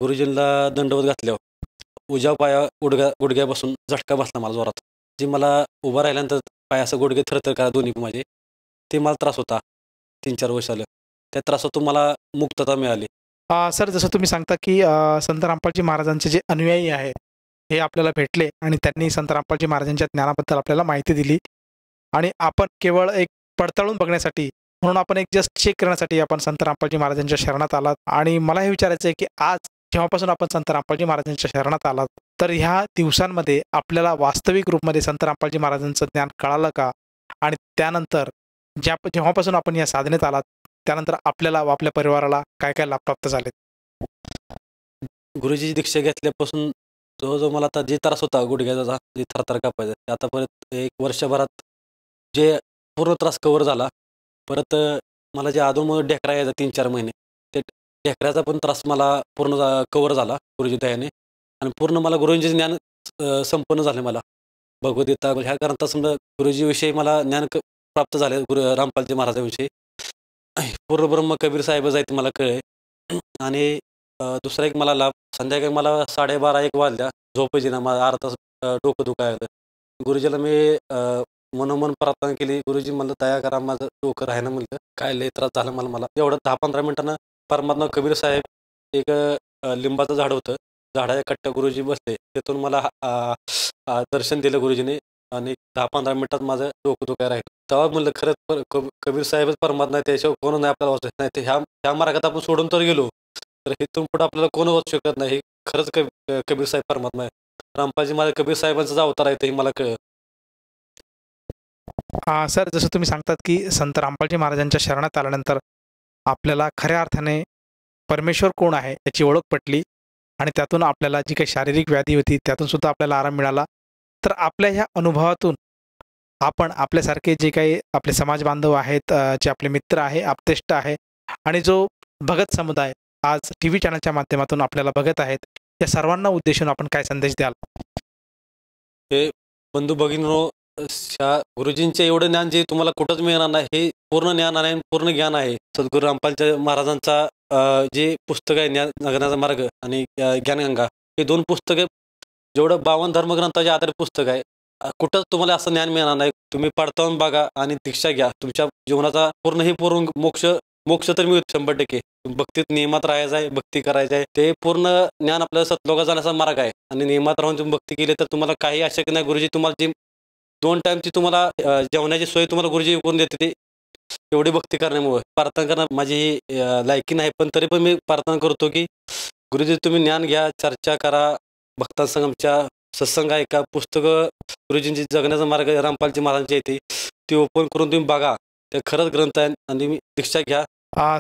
गुरुजींना दंडवत घातल्यावर उजव्या पाया गुडघ्यापासून झटका बसला मला जोरात. जी मला उभं राहिल्यानंतर पाय असं गुडघे थरथर करा दोन्ही माझे, ते मला त्रास होता 3-4 वर्ष आलं. त्या त्रासातून मला मुक्तता मिळाली. सर, जसं तुम्ही सांगता की संत रामपालजी महाराजांचे जे अनुयायी आहे हे आपल्याला भेटले आणि त्यांनी संत रामपालजी महाराजांच्या ज्ञानाबद्दल आपल्याला माहिती दिली आणि आपण केवळ एक पडताळून बघण्यासाठी म्हणून आपण एक जस्ट चेक करण्यासाठी आपण संत रामपालजी महाराजांच्या शरणात आलात. आणि मला हे विचारायचं आहे की आज जेव्हापासून आपण संत रामपालजी महाराजांच्या शरणात आलात तर ह्या दिवसांमध्ये आपल्याला वास्तविक रूपमध्ये संत रामपालजी महाराजांचं ज्ञान कळालं का? आणि त्यानंतर जेव्हापासून आपण या साधनेत आलात त्यानंतर आपल्याला व आपल्या परिवाराला काय काय लाभ प्राप्त झाले? गुरुजीची दीक्षा घेतल्यापासून जवळजवळ मला आता जे त्रास होता गुडघ्याचा, जे थरथर कापायचा, आता परत 1 वर्षभरात जे पूर्ण त्रास कव्हर झाला. परत मला जे अधूनमधून ढेकरा यायचा 3-4 महिने, ते ढेकऱ्याचा पण त्रास मला पूर्ण कव्हर झाला गुरुजी दयाने. आणि पूर्ण मला गुरुजींचे ज्ञान संपन्न झाले. मला भगवद्गीता ह्या ग्रंथात समजा गुरुजीविषयी मला ज्ञान प्राप्त झाले. रामपालजी महाराजांविषयी पूर्ण ब्रह्म कबीर साहेब जायचे मला कळले. आणि दुसरा एक मला लाभ, संध्याकाळी मला 12:30-1 वाजल्या झोपायची ना, मला अर्धा तास डोकं दुखायला. गुरुजीला मी मनोमन प्रार्थना केली, गुरुजी म्हणलं दया करा, माझं डोकं राहायला. म्हणलं काय लय त्रास झाला मला. एवढं 10-15 मिनिटांना परमात्मा कबीर साहेब एक लिंबाचं झाड होतं, झाडाच्या कट्ट्या गुरुजी बसले, तिथून मला दर्शन दिलं गुरुजीने आणि 10-15 मिनिटात माझं डोकं दुखायला राहिलं. तेव्हा म्हणलं खरंच कबीर साहेबच परमात्मा आहे, त्याशिवाय कोण नाही आपल्याला वाचत नाही. ते ह्या मार्गात आपण सोडून तर गेलो तर इथून पुढे आपल्याला कोण होऊ शकत नाही. खरंच कबीर साहेब परमात्मा आहे. रामपालजी महाराज कबीर साहेबांचा अवतार आहे, ते मला कळलं. सर, जसं तुम्ही सांगतात की संत रामपालजी महाराजांच्या शरणात आल्यानंतर आपल्याला खऱ्या अर्थाने परमेश्वर कोण आहे याची ओळख पटली आणि त्यातून आपल्याला जी काही शारीरिक व्याधी होती त्यातून सुद्धा आपल्याला आराम मिळाला. तर आपल्या ह्या अनुभवातून आपण आपल्यासारखे जे काही आपले समाज बांधव आहेत, जे आपले मित्र आहे, आपतेष्ट आहे आणि जो भगत समुदाय आज TV चॅनलच्या माध्यमातून आपल्याला बघत आहेत, या सर्वांना उद्देशून आपण काय संदेश द्याल? हे बंधू भगिनींनो, गुरुजींचे एवढं ज्ञान जे तुम्हाला कुठंच मिळणार नाही, हे पूर्ण ज्ञान आहे, पूर्ण ज्ञान आहे. सद्गुरू रामपालजी महाराजांचा जे पुस्तक आहे ज्ञानाचा मार्ग आणि ज्ञानगंगा, हे 2 पुस्तके जेवढं 52 धर्मग्रंथाचे आधारित पुस्तक आहे, कुठंच तुम्हाला असं ज्ञान मिळणार नाही. तुम्ही पडताळून बघा आणि दीक्षा घ्या. तुमच्या जीवनाचा पूर्ण मोक्ष तर मिळतो 100%. भक्तीत नियमात राहायचं आहे, भक्ती करायचं आहे. ते पूर्ण ज्ञान आपल्याला सतलोकात जाण्याचा मार्ग आहे आणि नियमात राहून तुम्ही भक्ती केली तर तुम्हाला काही अशक्य नाही. गुरुजी तुम्हाला जी 2 टाईमची तुम्हाला जेवणाची सोय तुम्हाला गुरुजी करून देते, ते एवढी भक्ती करण्यामुळे. प्रार्थना करणं माझी लायकी नाही, पण तरी पण मी प्रार्थना करतो की गुरुजी तुम्ही ज्ञान घ्या, चर्चा करा, भक्तांसंगमच्या सत्संग ऐका, पुस्तकं गुरुजींची जगण्याचा मार्ग रामपालजी महाराजांची येते, ती ओपन करून तुम्ही बघा. ते खरंच ग्रंथ आहे आणि मी दीक्षा घ्या.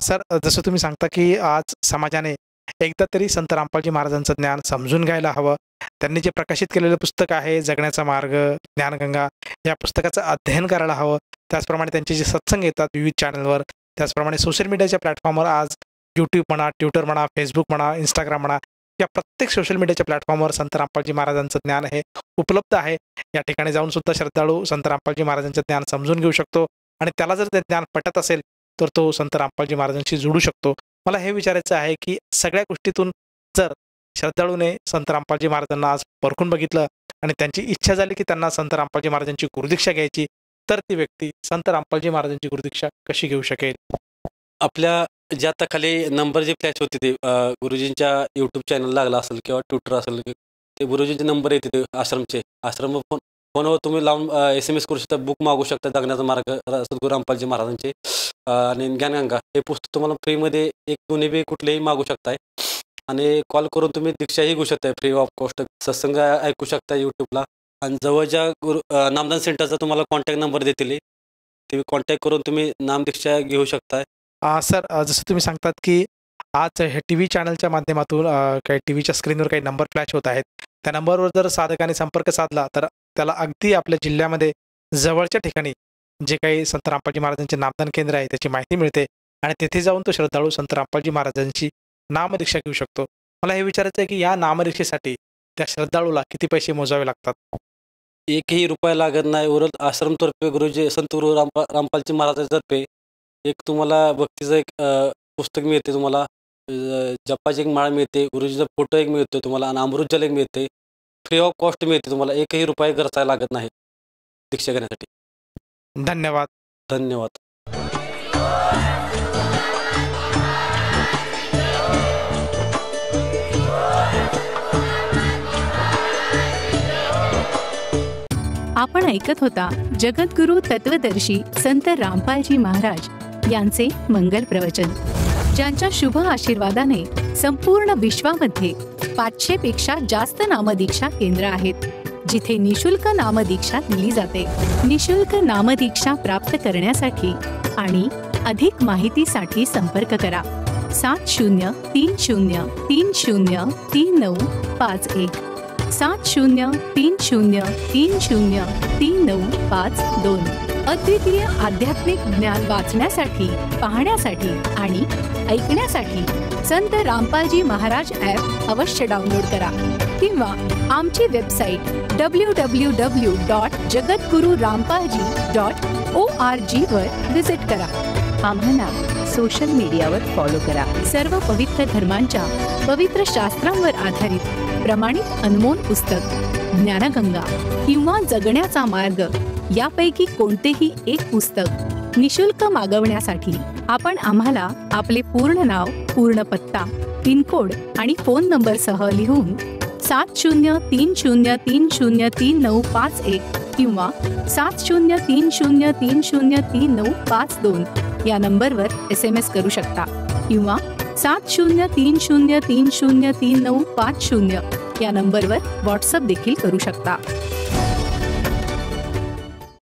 सर, जसं तुम्ही सांगता की आज समाजाने एकदा तरी संत रामपालजी महाराजांचं ज्ञान समजून घ्यायला हवं. त्यांनी जे प्रकाशित केलेलं पुस्तक आहे जगण्याचा मार्ग, ज्ञानगंगा, या पुस्तकाचं अध्ययन करायला हवं. त्याचप्रमाणे त्यांचे जे सत्संग येतात विविध चॅनलवर, त्याचप्रमाणे सोशल मीडियाच्या प्लॅटफॉर्मवर, आज यूट्यूब म्हणा, ट्विटर म्हणा, फेसबुक म्हणा, इंस्टाग्राम म्हणा, या प्रत्येक सोशल मीडियाच्या प्लॅटफॉर्मवर संत रामपालजी महाराजांचं ज्ञान हे उपलब्ध आहे. या ठिकाणी जाऊन सुद्धा श्रद्धाळू संत रामपालजी महाराजांचं ज्ञान समजून घेऊ शकतो आणि त्याला जर ते ज्ञान पटत असेल तर तो संत रामपालजी महाराजांशी जोडू शकतो. मला हे विचारायचं आहे की सगळ्या गोष्टीतून जर श्रद्धाळूने संत रामपालजी महाराजांना आज परखून बघितलं आणि त्यांची इच्छा झाली की त्यांना संत रामपालजी महाराजांची गुरुदीक्षा घ्यायची, तर ती व्यक्ती संत रामपालजी महाराजांची गुरुदीक्षा कशी घेऊ शकेल? आपल्या जे आता खाली नंबर जे फ्लॅश होते ते गुरुजींच्या यूट्यूब चॅनल लागला असेल किंवा ट्विटर असेल, ते गुरुजींचे नंबर येते ते आश्रम फोनवर तुम्ही लावून SMS करू शकता, बुक मागू शकता. जगण्याचा मार्ग सद्गुरू रामपालजी महाराजांचे आणि ज्ञानगंगा हे पुस्तक तुम्हाला फ्रीमध्ये 1-2 बी कुठलेही मागू शकताय आणि कॉल करून तुम्ही दीक्षाही घेऊ शकताय फ्री ऑफ कॉस्ट. सत्संग ऐकू शकता यूट्यूबला आणि जवळच्या नामदान सेंटरचा तुम्हाला कॉन्टॅक्ट नंबर देतील, ते कॉन्टॅक्ट करून तुम्ही नामदीक्षा घेऊ शकताय. सर, जसं तुम्ही सांगतात की आज हे TV चॅनलच्या माध्यमातून काही TVच्या स्क्रीनवर काही नंबर फ्लॅश होत आहेत, त्या नंबरवर जर साधकाने संपर्क साधला तर त्याला अगदी आपल्या जिल्ह्यामध्ये जवळच्या ठिकाणी जे काही संत रामपालजी महाराजांचे नामदान केंद्र आहे त्याची माहिती मिळते आणि तेथे जाऊन तो श्रद्धाळू संत रामपालजी महाराजांची नामदीक्षा घेऊ शकतो. मला हे विचारायचं आहे की या नामदीक्षेसाठी त्या श्रद्धाळूला किती पैसे मोजावे लागतात? 1ही रुपया लागत नाही. उलट आश्रमतर्फे गुरुजी संत गुरु रामपालजी महाराजांतर्फे एक तुम्हाला भक्तीचं एक पुस्तक मिळते, तुम्हाला जपाची एक माळ मिळते, गुरुजीचा फोटो एक मिळतो तुम्हाला आणि अमृतजल एक मिळते, फ्री ऑफ कॉस्ट मिळते तुम्हाला. 1ही रुपया खर्च लागत नाही दीक्षा घेण्यासाठी. धन्यवाद. धन्यवाद. आपण ऐकत होता जगद्गुरु तत्वदर्शी संत रामपालजी महाराज यांचे मंगल प्रवचन, ज्यांच्या शुभ आशीर्वादाने संपूर्ण विश्वामध्ये 500 पेक्षा जास्त नामदीक्षा केंद्र आहेत, जिथे निशुल्क नामदीक्षा दिली जाते. निशुल्क नामदीक्षा प्राप्त करण्यासाठी आणि अधिक माहितीसाठी संपर्क करा 7030303951 7030303952. अद्वितीय आध्यात्मिक ज्ञान वाचण्यासाठी, पाहण्यासाठी आणि ऐकण्यासाठी संत रामपालजी महाराज ॲप अवश्य डाउनलोड करा किंवा आमची वेबसाईट www.jagadgururampalji.org वर व्हिजिट करा. आम्हाला सोशल मीडियावर फॉलो करा. सर्व पवित्र धर्मांच्या पवित्र शास्त्रांवर आधारित प्रमाणित अनमोल पुस्तक ज्ञानगंगा किंवा जगण्याचा मार्ग यापैकी कोणतेही एक पुस्तक निशुल्क मागवण्यासाठी आपण आम्हाला आपले पूर्ण नाव, पूर्ण पत्ता, पिनकोड आणि फोन नंबरसह लिहून 7030303951 किंवा 7030303952 या नंबरवर SMS करू शकता किंवा 7030303950 या नंबरवर व्हॉट्सअप देखील करू शकता.